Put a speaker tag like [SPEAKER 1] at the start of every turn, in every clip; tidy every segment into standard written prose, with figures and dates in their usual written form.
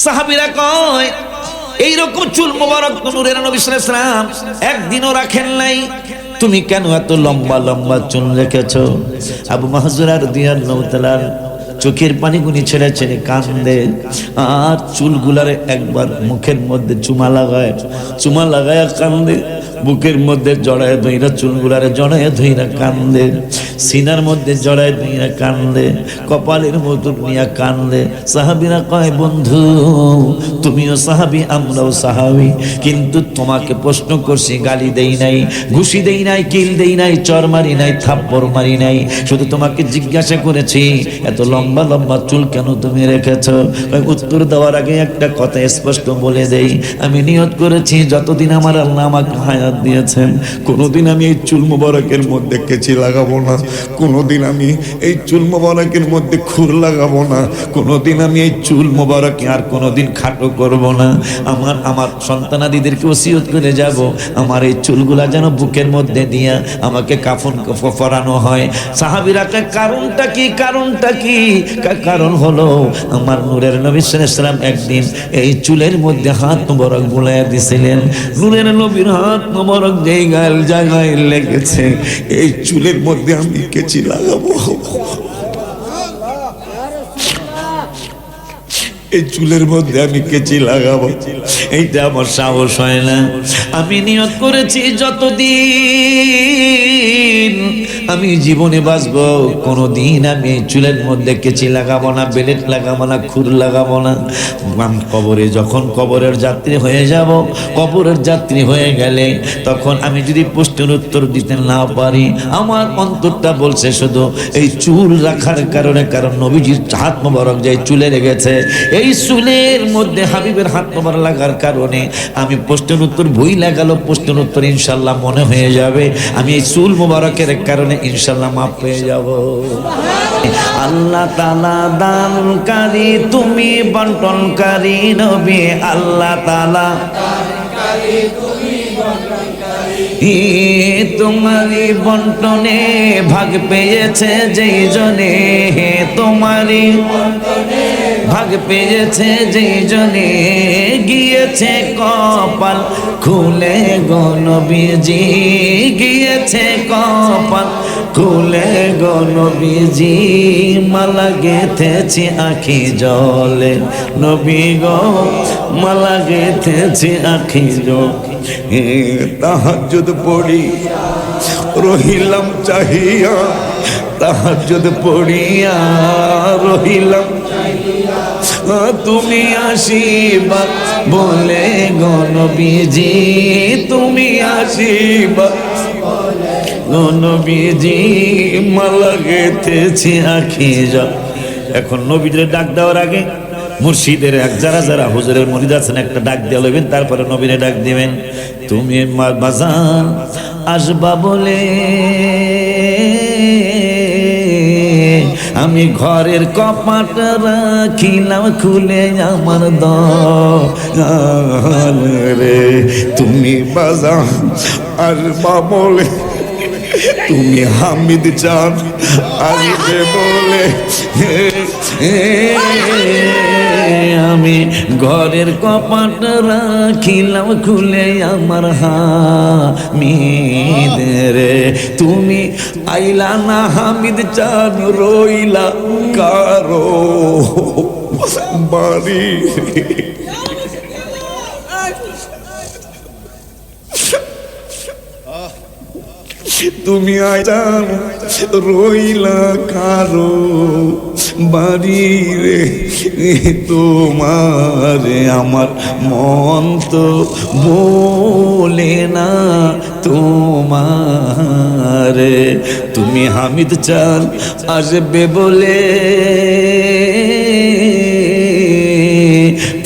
[SPEAKER 1] সাহাবীরা কয় এইরকম চুল মোবারক নূরের নবী সাল্লাল্লাহু আলাইহি ওয়াসাল্লাম একদিনও রাখেন নাই, তুমি কেন এত লম্বা লম্বা চুল রেখেছো? আবু মাহজুরা রাদিয়াল্লাহু তাআলা চোখের পানিগুনি ছেড়ে ছেড়ে কান্দে, আর চুলগুলারে একবার মুখের মধ্যে চুমা লাগায় কান্দে, বুকের মধ্যে জড়ায় ধইরা চুলগুলারে জড়ায় ধইরা কান্দে, সিনার মধ্যে জড়ায় ধইরা কান্দে, কপালের মধ্যে নিয়ে কান্দে। সাহাবীরা কয়, বন্ধু তুমিও সাহাবী আমরাও সাহাবী, কিন্তু তোমাকে প্রশ্ন করছি, গালি দেই নাই, ঘুষি দেই নাই, কিল দেই নাই, চর মারি নাই, থাপ্পড় মারি নাই, শুধু তোমাকে জিজ্ঞাসা করেছি এত লম্বা লম্বা চুল কেন তুমি রেখেছো? উত্তর দেওয়ার আগে একটা কথা স্পষ্ট বলে দেই, আমি নিয়ত করেছি যতদিন আমার আল্লাহ আমাকে হায়াত দিয়েছেন কোনোদিন আমি এই চুল মোবারকের মধ্যে কেচি লাগাবো না, কোনোদিন আমি এই চুল মোবারকের মধ্যে খুর লাগাবো না, কোনোদিন আমি এই চুল মোবারকে আর কোনোদিন খাটো করব না। আমার সন্তানাদিদেরকে ওসিয়ত করে যাব, আমার এই চুলগুলা যেন বুকের মধ্যে দিয়া আমাকে কাফন পরানো হয়। সাহাবীরা কারণটা কি? কারণ হলো আমার নূরের নবী সাল্লাল্লাহু আলাইহি ওয়াসাল্লাম একদিন এই চুলের মধ্যে হাত মোবারক বুলাইয়া দিছিলেন। নূরের নবীর হাত মোবারক জায়গায় লেগেছে, এই চুলের মধ্যে আমি কেচি লাগাবো, এই চুলের মধ্যে আমি কেচি লাগাবো, এইটা আমার সাহস হয় না। আমি নিয়ত করেছি যতদিন আমি জীবনে বাঁচবো কোনোদিন আমি এই চুলের মধ্যে কেচি লাগাবো না, বেলেট লাগাবো না, খুর লাগাবো না। কবরে যখন কবরের যাত্রী হয়ে যাব, কবরের যাত্রী হয়ে গেলে তখন আমি যদি প্রশ্নের উত্তর দিতে না পারি, আমার অন্তরটা বলছে শুধু এই চুল রাখার কারণে, কারণ নবীজির হাত মোবারক যে চুলে লেগেছে, এই চুলের মধ্যে হাবিবের হাত মোবারক লাগার কারণে আমি প্রশ্নের উত্তর ভুল লাগালো, প্রশ্নের উত্তর ইনশাল্লাহ মনে হয়ে যাবে, আমি এই চুল মোবারকের কারণে ইনশাল্লাহ মাফ পেয়ে যাব। আল্লাহ তাআলা দানকারী, তুমি বন্টনকারী নবী, আল্লাহ তাআলা দানকারী, তুমি বন্টনকারী, তোমারই বন্টনে ভাগ পেয়েছে যেই জনে, তোমারই বন্টনে ভাগ পেয়েছে যেই জনে, গিয়েছে কপাল খুলে গো নবীজি, গিয়েছে কপাল খুলে গো নবীজি, মালা গেঁথেছি আখি জলে নবী গো, মালা গেঁথেছি আখি জলে। তাহাজ্জুদ পড়ি রহিলাম চাহিয়া, তাহাজ্জুদ পড়িয়া রহিলাম, তুমি আসিবা বলে গো নবীজি, তুমি আসিবা গো নবীজি, মালা গেঁথেছি আখি জলে। এখন নবীদের ডাক দেওয়ার আগে মুর্শিদের যারা হুজুরের মুরিদ আছেন একটা ডাক দিয়ে লইবেন, তারপরে নবীরে ডাক দিবেন। তুমি বাজান আসবা বলে আমি ঘরের কপাট রাখিলাম খুলে আমার দয়াল রে, তুমি বাজান আসবা বলে, তুমি হামিদ চান আসবে বলে, আমি ঘরের কপাট রাখিলাম খুলে আমার হামিদ রে, তুমি আইলা না হামিদ চান রইলা কারো বাড়ি। তুমি আইলাম রইলা কারো বাড়ি রে, তোমার আমার মন তো বলে না তোমার, তুমি হামিদ চান আসবে বলে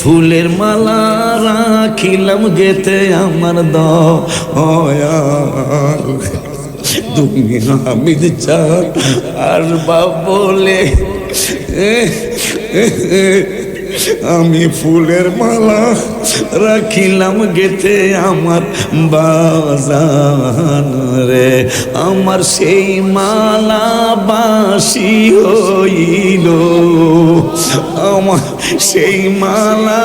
[SPEAKER 1] ফুলের মালা রাখিলাম গেতে আমার দয়াল, তুমি হামিদ চান আসবা বলে আমি ফুলের মালা রাখিলাম গেথে আমার বাজান রে, আমার সেই মালা বাসি হইল, আমার সেই মালা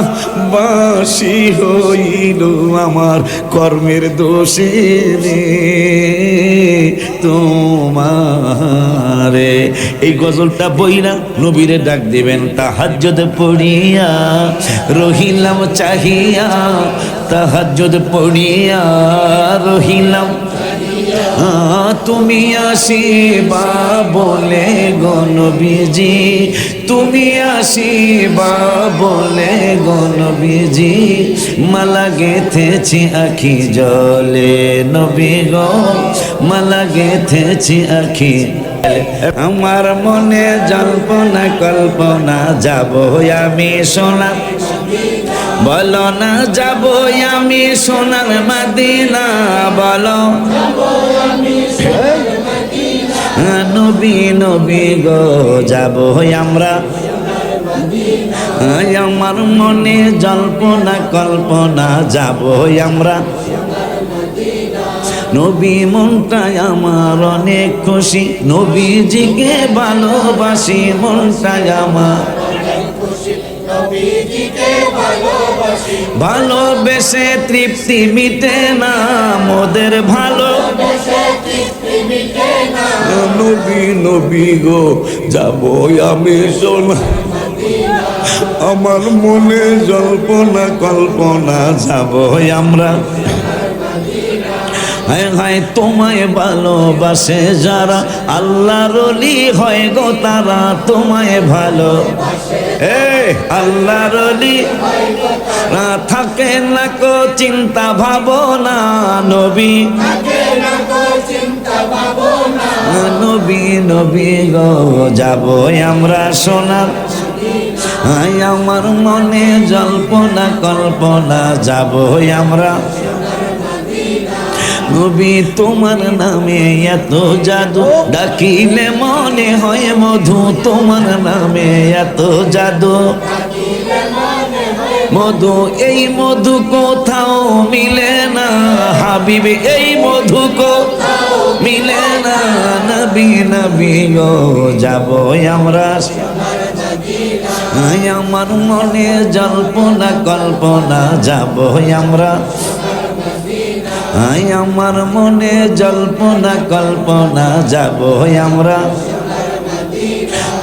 [SPEAKER 1] বাসি হইল আমার কর্মের দোষে রে তোমারে। এই গজলটা বইরা নবীরে ডাক দিবেন, তাহাজ্জুদ পড়িয়া রহিলাম চাহিয়া, তাহাজ্জুদ পড়িয়া রহিলাম, তুমি আসিবা বলে গো নবীজি, তুমি আসিবা বলে গো নবীজি, মালা গেথেছি আখি জলে নবী গো, মালা গেথেছি আখি। আমার মনে জল্পনা কল্পনা যাব আমি সোনা, বলো না যাব আমি সোনার মদিনা, বলো নবী নবী গো যাব আমরা, আমার মনে জল্পনা কল্পনা যাব আমরা, নবী মনটাই আমার অনেক খুশি, নবীজিকে ভালোবাসি মনটাই আমার, ভালোবেসে তৃপ্তি মিটে না মোদের, ভালো নবী নবী গো যাব আমি সোনা, আমার মনে জল্পনা কল্পনা যাব আমরা, হায় হায় তোমায় ভালোবাসে যারা আল্লাহর ওলি হয় গো তারা, তোমায় ভালো আল্লাহর ওলি থাকে না কো চিন্তা ভাবনা, নবী নবী নবী গো যাব আমরা সোনার, আমার মনে জল্পনা কল্পনা যাব আমরা, নবী তোমার নামে এত জাদু, ডাকিলে মনে হয় মধু, তোমার নামে এত জাদু মধু, এই মধু কোথাও মিলে না হাবিবি, এই মধু কোথাও মিলে না, নবী নবী গো যাব আমরা, আমার মনে জল্পনা কল্পনা যাব আমরা, আমার মনে জল্পনা কল্পনা যাব আমরা,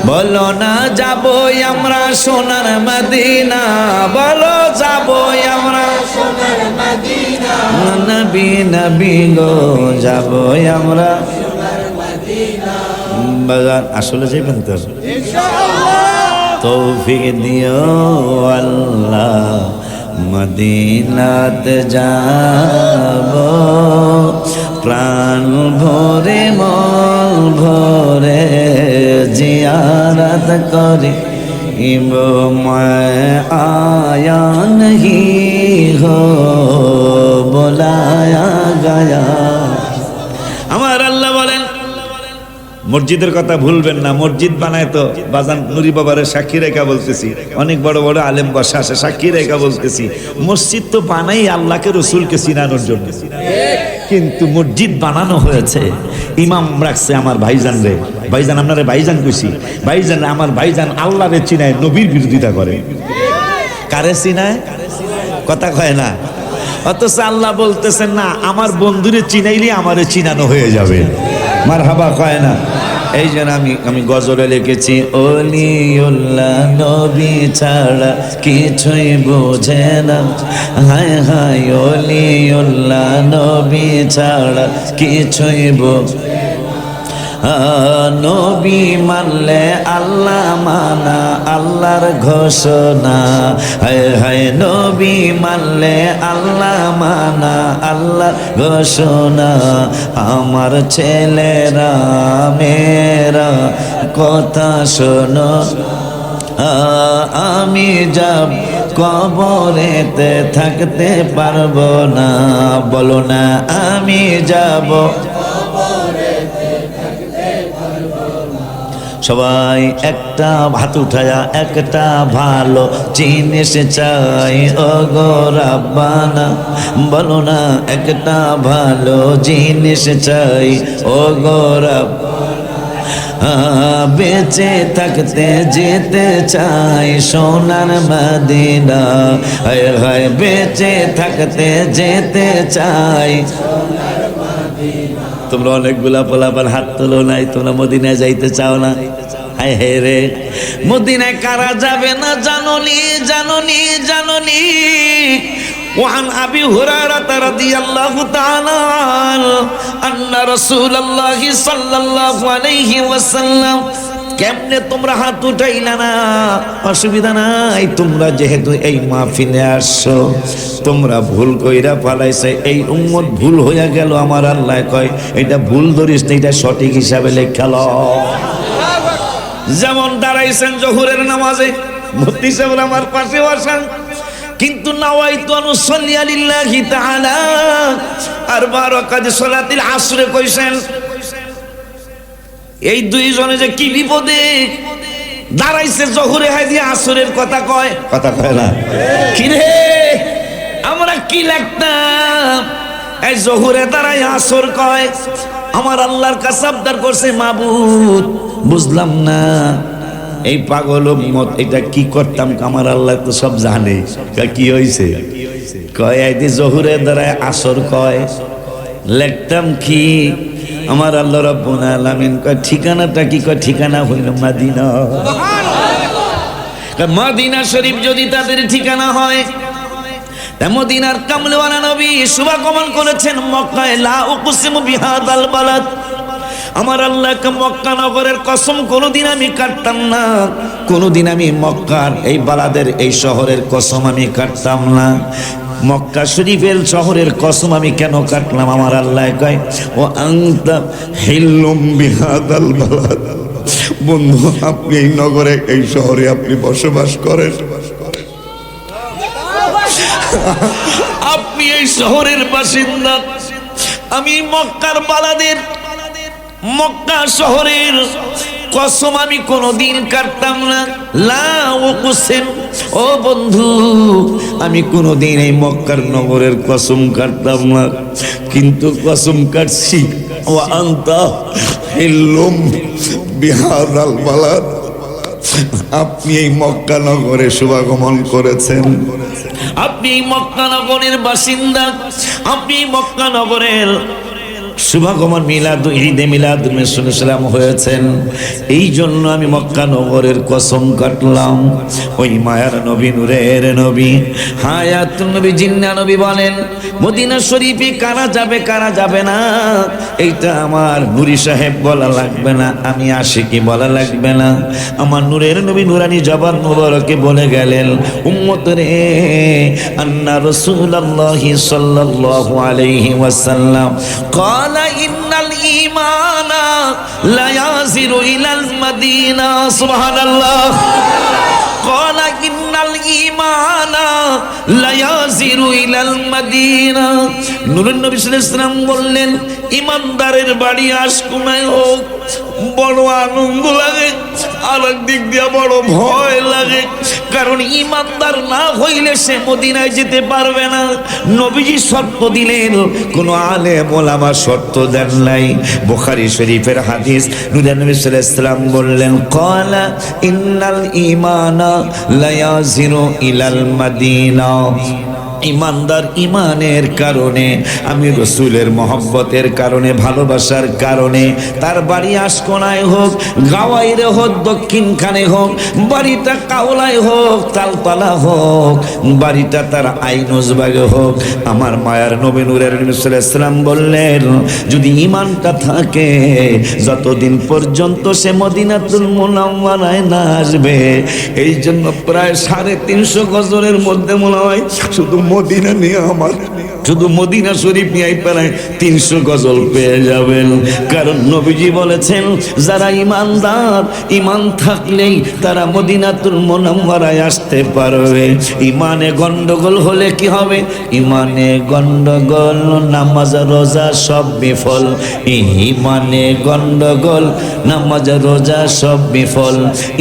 [SPEAKER 1] বলো না যাব আমরা সোনার মদিনা, বলো যাব আমরা সোনার মদিনা, নবী নবী গো যাব আমরা বাজার। আসলে যাবেন তো ইনশাআল্লাহ, তৌফিক দিও আল্লাহ, মদিনাতে যাব প্রাণ ভরে মন ভরে জিয়ারত করি, मैं आया नहीं हो बुलाया गया। আমার আল্লাহ বলেন মসজিদের কথা ভুলবেন না, মসজিদ বানায় তো বাজান নুরি বাবার সাক্ষী রেখা বলতেছি, অনেক বড় বড় আলেম বসা আছে সাক্ষী রেখা বলতেছি, মসজিদ তো বানাই আল্লাহকে রসুলকে চিনানোর জন্য, কিন্তু মসজিদ বানানো হয়েছে ইমাম রাখছে আমার ভাইজান রে, ভাইজান আপনারে ভাইজান কইছি, ভাইজান আমার ভাইজান আল্লাহরে চিনায় নবীর বিরোধিতা করে, কারে চিনায় কথা কয় না, অথচ আল্লাহ বলতেছেন না আমার বন্ধুরে চিনাইলে আমারে চিনানো হয়ে যাবে, মারহাবা কয় না। এই জন্য আমি গজলে লিখেছি, ওলিউল্লাহ নবী ছাড়া কিছুই বোঝে না, হায় হায় ওলিউল্লাহ নবী ছাড়া কিছুই বোঝে, নবী মানলে আল্লাহ মানা আল্লাহর ঘোষণা, হায় হায় নবী মানলে আল্লাহ মানা আল্লাহর ঘোষণা, আমার ছেলেরা মেয়েরা কথা শোনো, আমি যাব কবরেতে থাকতে পারবো না, বলো না আমি যাব সবাই একটা হাত উঠায়া একটা ভালো জিনিস চাই ও গো রাব্বানা, বলো না একটা ভালো জিনিস চাই ও গো রাব্বানা, বেঁচে থাকতে যেতে চাই সোনার মদিনা, হায় হায় বেঁচে থাকতে যেতে চাই। তোমরা অনেকগুলা পোলাপান হাত তোলো নাই, তোমরা মদিনায় যাইতে চাও না? হায় হে রে, মদিনায় কারা যাবে না জানোনি জানোনি জানোনি? وعن أبي هريرة رضي الله تعالى أن رسول الله صلى الله عليه وسلم, কেমনে তোমরা হাত উঠাইলা না? অসুবিধা নাই, তোমরা যেহেতু এই মাহফিলে আসছো, তোমরা ভুল কইরা পালাইছে, এই উম্মত ভুল হইয়া গেল। আমার আল্লাহ কয় এটা ভুল ধরিস না, এটা সঠিক হিসাবে লেখাল। যেমন দাঁড়াইছেন জোহরের নামাজে, মুফতি সাহেব আমার পাশে বসেন, কিন্তু নাওয়াইতু আনুসাল্লি লিল্লাহি তাআলা আরবা রাকাত সালাতিল আসরে কইছেন। এই দুইজনে যে কি বিপদে দাঁড়াইছে, জোহরে হাইদি আসরের কথা কয়, কথা কয় না? কি রে আমরা কি লাগতাম, এই জোহরে দাঁড়াই আসর কয়। আমার আল্লাহর কাছে আবদার করছে, মাবুদ বুঝলাম না এই পাগল উম্মত এটা কি করতাম, আমার আল্লাহ তো সব জানে। কি হইছে? কয় আইদি জোহরে দাঁড়ায় আসর কয়, লিখতাম কি? আমার আল্লাহ রাব্বুল আলামিন কয় ঠিকানাটা কি? কয় ঠিকানা হইল মদিনা। মদিনা শরীফ যদি তাদের ঠিকানা হয়, তা মদিনার কামলিওয়ালা নবী শুভাগমন করেছেন মক্কায়। লা উকসিমু বিহাদাল বালাদ, আমার আল্লাহকে মক্কা নগরের কসম কোনোদিন আমি কাটতাম না, কোনোদিন আমি মক্কার এই বালাদের এই শহরের কসম আমি কাটতাম না। মক্কা শরীফের শহরের কসম আমি কেন কাটলাম? আমার আল্লাহ কয় ও আনতা হিল্লুম বিহাদাল বালাদ, বন্ধু আপনি এই নগরে এই শহরে আপনি বসবাস করেন, আপনি এই শহরের বাসিন্দা। আমি মক্কার বালাদের মক্কা শহরের কসম আমি কোনোদিন কাটতাম না। লা উকসিম, ও বন্ধু আমি কোনোদিন এই মক্কার নগরের কসম কাটতাম না, কিন্তু কসম কাটছি ওয়া আনতা হিল্লুম বিহাদাল বালাদ, আপনি এই মক্কা নগরে শুভাগমন করেছেন, আপনি এই মক্কা নগরের বাসিন্দা, আপনি মক্কা নগরের শুভাগমন মিলাদ ঈদে মিলাদুন নবী সাল্লাম হয়েছেন। এই জন্য আমি মক্কা নগরের কসম কাটলাম। ওই মায়ার নবী, নূরের নবী, হায়াতুন নবী, জিন্না নবী বলেন মদিনা শরীফে কারা যাবে কারা যাবে না এইটা আমার নুরি সাহেব বলা লাগবে না, আমি আশিকি বলা লাগবে না। আমার নূরের নবী নুরানি জবান মুবারকে বলে গেলেন, উম্মত রে, আন্না রাসূলুল্লাহি সাল্লাল্লাহু আলাইহি ওয়াসাল্লাম قال إن الإيمان لا يزيد إلى المدينة سبحان الله قال إن الإيمان لا يزيد إلى المدينة নূর নবী সাল্লাল্লাহু আলাইহি ওয়াসাল্লাম বললেন, ইমানদারের বাড়ি আশকুনায় হোক বড় আনন্দ লাগে, আর একদিক দিয়ে বড় ভয় লাগে, কারণ ইমানদার না হইলে সে মদিনায় যেতে পারবে না। নবীজি শর্ত দিলেন, কোন আলেম ওলামা শর্ত দেন নাই। বুখারী শরীফের হাদিস, নূর নবী সাল্লাল্লাহু আলাইহি ওয়াসাল্লাম বললেন, ক্বালা ইন্নাল ঈমানা লা ইয়াজিরু ইলাল মাদিনা, ইমানদার ইমানের কারণে, আমি রসুলের মহব্বতের কারণে, ভালোবাসার কারণে তার বাড়ি আশকোনায় হোক, গাওয়াইরে হোক, দক্ষিণখানে হোক, বাড়িটা কাওলায় হোক, তালতলা হোক, বাড়িটা তার আইনজবাগে হোক, আমার মায়ার নবী নূরের নবী সাল্লাল্লাহু আলাইহি ওয়াসাল্লাম বললেন, যদি ইমানটা থাকে, যতদিন পর্যন্ত সে মদিনাতুল মুনাওয়ারায় না আসবে। এই জন্য প্রায় 350 গজরের মধ্যে মনে হয় শুধু মদিনা নিয়ে আমার শুধু মদিনা শরীফ নিয়ে প্রায় 300 গজল পেয়ে যাবেন। কারণ নবীজি বলেছেন যারা ইমানদার, ইমান থাকলেই তারা মদিনাতুল মুনাওয়ারায় আসতে পারবে। ইমানে গন্ডগোল হলে কি হবে? ইমানে গন্ডগোল, নামাজ রোজা সব বিফল। ইমানে গন্ডগোল, নামাজ রোজা সব বিফল।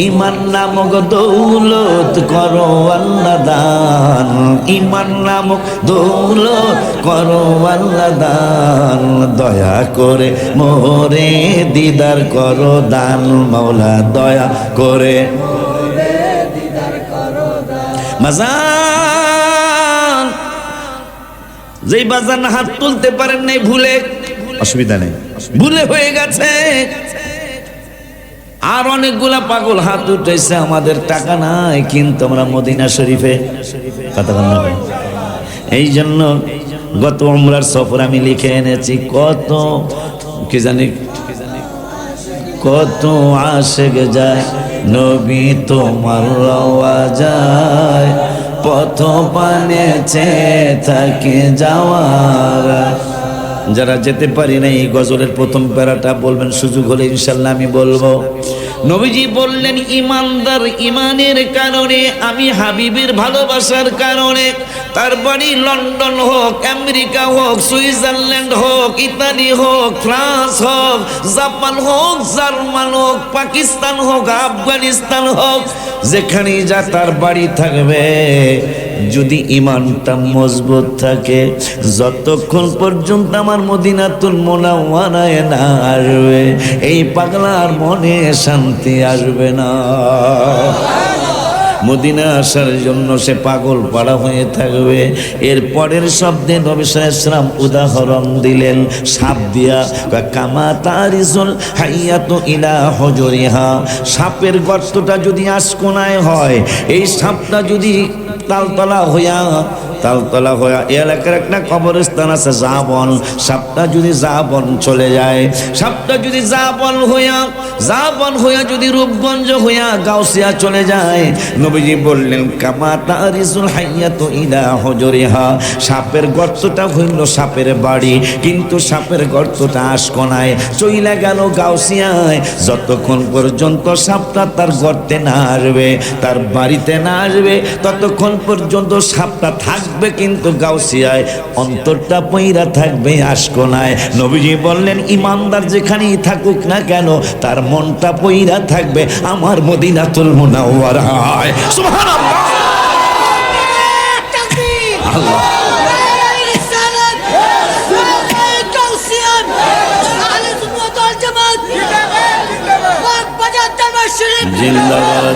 [SPEAKER 1] ইমান নামক দৌলত করো আল্লাহ দান, ইমান নামক দৌলত করো আল্লাহ দান। দয়া করে মোরে দিদার করো দান, মাওলা দয়া করে বাজান। যেই বাজান হাত তুলতে পারেন নাই ভুলে, অসুবিধা নেই, ভুলে হয়ে গেছে। আর অনেকগুলা পাগল হাত উঠেছে, আমাদের টাকা নাই কিন্তু আমরা মদিনা শরীফে কথা বললাম। এই জন্য গত উমরার সফর আমি লিখে এনেছি, কত কি জানি কত আশেক যায় নবী তোমার রওয়া যায়, পথ পানে চেয়ে থাকে যাওয়ার। যারা যেতে পারি না এই গজলের প্রথম প্যারাটা বলবেন, সুযোগ হলে ইনশাল্লাহ আমি বলবো। নবীজি বললেন ইমানদার ইমানের কারণে, আমি হাবিবের ভালোবাসার কারণে, তার বাড়ি লন্ডন হোক, আমেরিকা হোক, সুইজারল্যান্ড হোক, ইতালি হোক, ফ্রান্স হোক, জাপান হোক, জার্মান হোক, পাকিস্তান হোক, আফগানিস্তান হোক, যেখানেই যা তার বাড়ি থাকবে, যদি ইমানটা মজবুত থাকে, যতক্ষণ পর্যন্ত আমার মদিনাতুল মুনাওয়ারায় না আসবে এই পাগলার মনে শান্তি আসবে না। মদিনা আসার জন্য সে পাগল পাড়া হয়ে থাকবে। এর পরের শব্দে নবী সাল্লাল্লাহু আলাইহি ওয়াসাল্লাম উদাহরণ দিলেন সাপ দিয়া, কামা তারিজুল হাইয়াতু ইলা হুজুরিহা। সাপের গর্তটা যদি আশকোনায় হয়, এই সাপটা যদি তালতলা হইয়া এলাকার একটা কবরস্থান আছে জাবন, সাপটা যদি জাবন চলে যায়, সাপটা যদি জাবন হইয়া যদি রূপগঞ্জ হইয়া গাউসিয়া চলে যায়, নবীজি বললেন কামা তারিজুল হাইয়াতু ইলা হুজুরিহা। সাপের গর্তটা হইল সাপের বাড়ি, কিন্তু সাপের গর্তটা আশকোনায় চইলা গেল গাউসিয়ায়। যতক্ষণ পর্যন্ত সাপটা তার গর্তে না আসবে, তার বাড়িতে না আসবে, ততক্ষণ পর্যন্ত সাপটা থাকবে কিন্তু গাউসিয়ায়, অন্তরটা পইরা থাকবে আশকোনায়। নবীজি বললেন ইমানদার যেখানেই থাকুক না কেন, তার মনটা পইরা থাকবে আমার মদিনাতুল মুনাওয়ারায়। সুবহানাল্লাহ, আল্লাহ জিন্দাবাদ,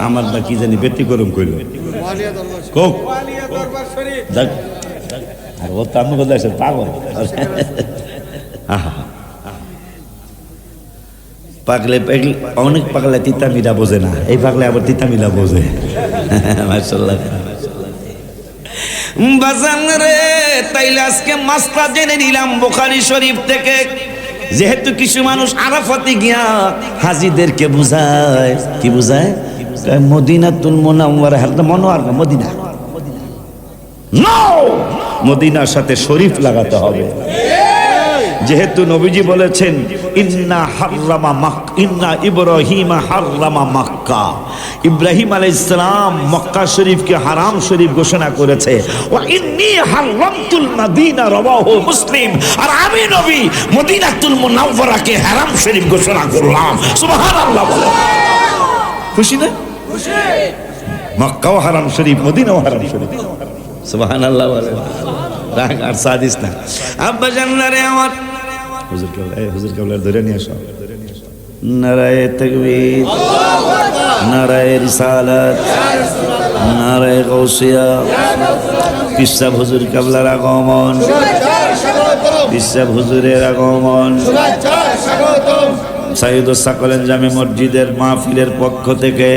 [SPEAKER 1] আমার দা কি জানি ব্যতিক্রম কইল, আর ও তো আমি কোথায় পাগল। পাগলে অনেক পাগলে তিতা মিরা বোঝে না, এই পাগলে আবার তিতা মিলা বোঝে। মাশাআল্লাহ বাজান রে, তাইলে আজকে মাসলা জেনে নিলাম বুখারী শরীফ থেকে। যেহেতু কিছু মানুষ আরাফাতে গিয়া হাজীদেরকে বুঝায়, কি বুঝায়? মদিনাতুল মুনাওয়ারা, মনোয়ার না মদিনা, মদিনার সাথে শরীফ লাগাতে হবে। যেহেতু নবীজি বলেছেন ইন্না ইব্রাহিমা হাররামা মক্কা, ইব্রাহিম আলাইহিস সালাম মক্কা শরীফকে হারাম শরীফ ঘোষণা করেছে। ওয়া ইন্নী হারামতুল মাদিনা, রাওয়াহু মুসলিম। আর আমি নবী মদিনাতুল মুনাওয়ারাকে হারাম শরীফ ঘোষণা করলাম। সুবহানাল্লাহ বলে খুশি না? খুশি। মক্কাও হারাম শরীফ, মদিনাও হারাম শরীফ। সুবহানাল্লাহ বলে রাগ আর সাদিস না। আব্বা জান্নারে আমার হুজুর কেবলা ধরে নিয়ে আসো। নারায়ে তাকবীর, নারায়ে রিসালাত, নারায়ে গাউসিয়া। পিসাব হুজুর কেবলার আগমন, পিসাব হুজুরের আগমন। সাইয়্যিদুস সাকলাইন জামে মসজিদের মাহফিলের পক্ষ থেকে,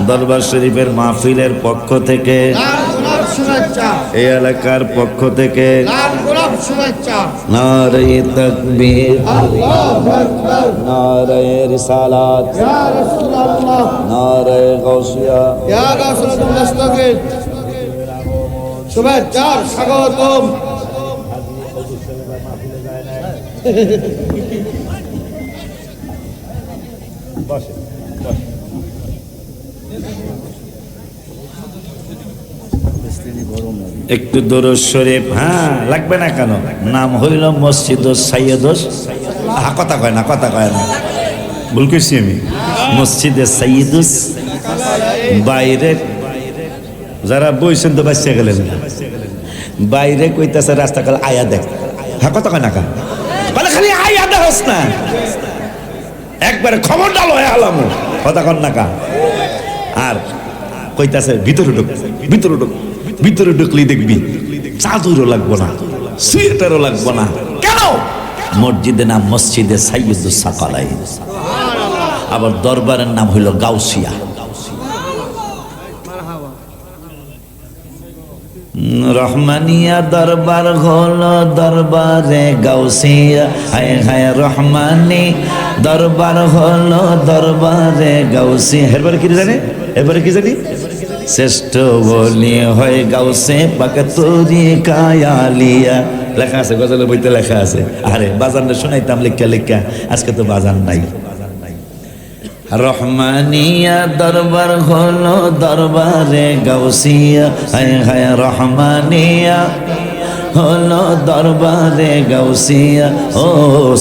[SPEAKER 1] দরবার শরীফের মাহফিলের পক্ষ থেকে, এই এলাকার পক্ষ থেকে
[SPEAKER 2] আদাব শুভেচ্ছা।
[SPEAKER 1] নারে তাকবীর,
[SPEAKER 2] আল্লাহু আকবার।
[SPEAKER 1] নারে রিসালাত,
[SPEAKER 2] ইয়া রাসূলুল্লাহ,
[SPEAKER 1] নারে গাউসিয়া।
[SPEAKER 2] ইয়া গাউসুল মুস্তাকিম। শুভেচ্ছা স্বাগতম।
[SPEAKER 1] একটু দরুদ শরীফ। হ্যাঁ, লাগবে না কেন? নাম হইল মসজিদ সাইয়্যিদুস, কথা কয় না, কথা কয় না, ভুল করছি আমি। মসজিদে সাইয়্যিদুস, বাইরে যারা বইছেন তো বাচ্চা গেলেন, বাইরে কইতাছে রাস্তা কাল আয়া দেখ। হ্যাঁ, কথা কয় না কেন? বলে খালি আয়া দেখস না, একবারে খবর ডালো আলামো, কথা কন না কা। আর কইতাছে ভিতরে ঢুক, ভিতরে ঢুক, ভিতরে ঢুকলেই দেখবি চাদরও লাগবো না, সোয়েটারও লাগবো না। কেন? মসজিদের নাম মসজিদে সাইয়্যিদুস সাকালাইন, আবার দরবারের নাম হইল গাউসিয়া। রহমানিয়া দরবার হলো দরবারে গাউসিয়া, হায় হায় রহমানি দরবার হলো দরবারে গাউসিয়া। এরপরে কি জানি, এরপরে কি জানি, শ্রেষ্ঠ বলি হয় গাউসে পাক তরিকায় আলিয়া। লেখা আছে, গজলের বইতে লেখা আছে। আরে বাজানটা শোনাইতাম লেখা লেখা, আজকে তো বাজান নাই। রহমানিয়া দরবার হলো দরবারে গাউসিয়া, হায় হায় রহমানিয়া হলো দরবারে গাউসিয়া। ও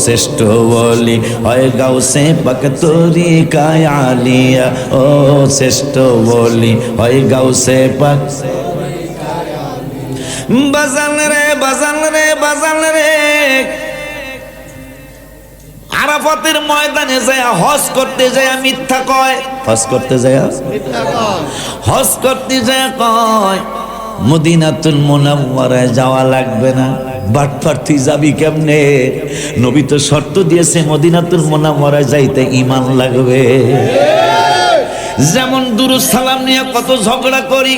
[SPEAKER 1] শ্রেষ্ঠ বলি হয় গাউসে পাক তরিকায় আলিয়া, ও শ্রেষ্ঠ বলি হয় গাউসে পাক। বাজান রে বাজান রে বাজান রে, আরাফাতের ময়দানে যায় হজ করতে যায় মিথ্যা কয়, হজ করতে যায়, হজ করতে যায় কয় মদিনাতুল মুনাওয়ারায় যাওয়া লাগবে না। বাটপার তুই যাবি কেমনে? নবী তো শর্ত দিয়েছে মদিনাতুল মুনাওয়ারায় যাইতে ঈমান লাগবে। যেমন দুরূদ সালাম নিয়ে কত ঝগড়া করি,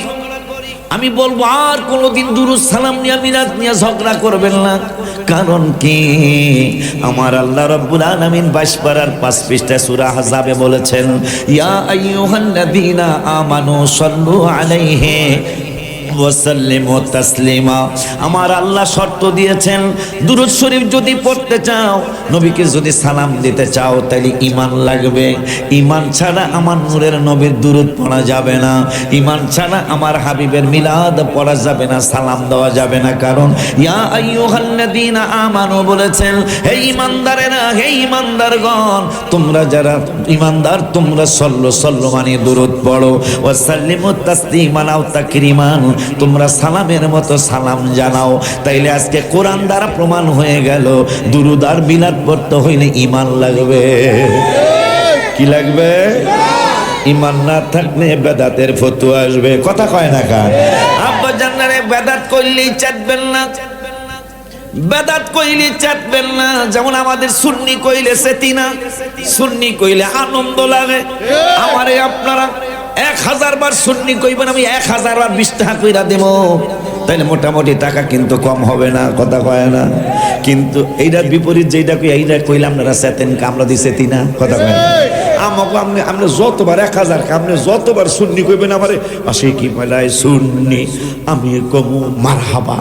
[SPEAKER 1] আমি বলবো আর কোনোদিন দুরূদ সালাম নিয়ে মিলাদ নিয়ে ঝগড়া করবেন না। কারণ কি? আমার আল্লাহ রাব্বুল আলামিন 22 পারার 5 পৃষ্ঠা সূরা আহজাবে বলেছেন, ইয়া আইয়ুহাল্লাযীনা আমানু সাল্লু আলাইহি ওয়াসাল্লিমু তাসলিমা। আমার আল্লাহ শর্ত দিয়েছেন, দুরূদ শরীফ যদি পড়তে চাও, নবীকে যদি সালাম দিতে চাও, তাহলে ঈমান লাগবে। ঈমান ছাড়া আমার নূরের নবীর দুরূদ পড়া যাবে না, ঈমান ছাড়া আমার হাবিবের মিলাদ পড়া যাবে না, সালাম দেওয়া যাবে না। কারণ ইয়া আইয়ুহাল্লাযীনা আমানু বলেছেন, হে ঈমানদারেরা, হে ঈমানদারগণ, তোমরা যারা ঈমানদার তোমরা সল্লু মানে দুরূদ পড়ো, ওয়াসাল্লিমু তাসলিমান আও তাকরিমান, তোমরা সালামের মতো সালাম জানাও। তাইলে আজকে কোরআন দ্বারা প্রমাণ হয়ে গেল দুরূদ আর মিলাদ পড়তে হইলে ঈমান লাগবে। কি লাগবে? ঈমান না থাকলে বেদাতের ফতোয়া আসবে, কথা কয় না কার? আব্বা জান্নারে বেদাত কইলেই চাটবেন না, বেদাত কইলে চাটবেন না। যেমন আমাদের সুন্নি কইলে সেতি না, সুন্নি কইলে আনন্দ লাগে। আমারে আপনারা 1000 বার সুন্নি কইবেন, আমি 1000 বার 20 টাকা কইরা দেব, তাইলে মোটামুটি টাকা কিন্তু কম হবে না, কথা কয় না? কিন্তু এইটার বিপরীত যেটা কই, এইটা কইলে আপনারা সেতেন কামলা দিছে তিনা, কথা কয় না? আমাকে আপনি যতবার 1000 আপনি যতবার সুন্নি কইবেন, আমারে আসে কি বলায় সুন্নি, আমি কমু মারহাবা।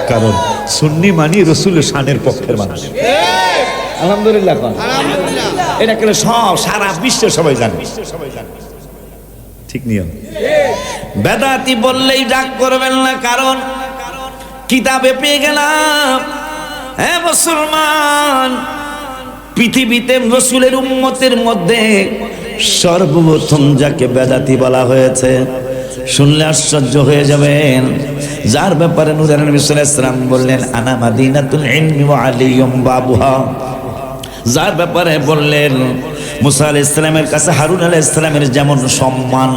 [SPEAKER 1] কারণ সুন্নি মানি রাসূলের শানের পক্ষের মানুষ। আলহামদুলিল্লাহ, এটা কেন সব সারা বিশ্বে সবাই জানে, ঠিক নিয়ম। বেদাতি বললেই ডাক করবেন না, কারণ কিতাবে পেয়ে গেলাম, হে মুসলমান, পৃথিবীতে রাসূলের উম্মতের মধ্যে সর্বপ্রথম যাকে বেদাতি বলা হয়েছে, শুনলে আশ্চর্য হয়ে যাবেন, যার ব্যাপারে নূরের নবী সাল্লাল্লাহু আলাইহি ওয়াসাল্লাম বললেন আনা মাদিনাতুল ইলমি ওয়া আলিয়ুম বাবুহা, যার ব্যাপারে বললেন মুসা আলাইহিস সালামের কাছে হারুন আলাইহিস সালামের যেমন সম্মান,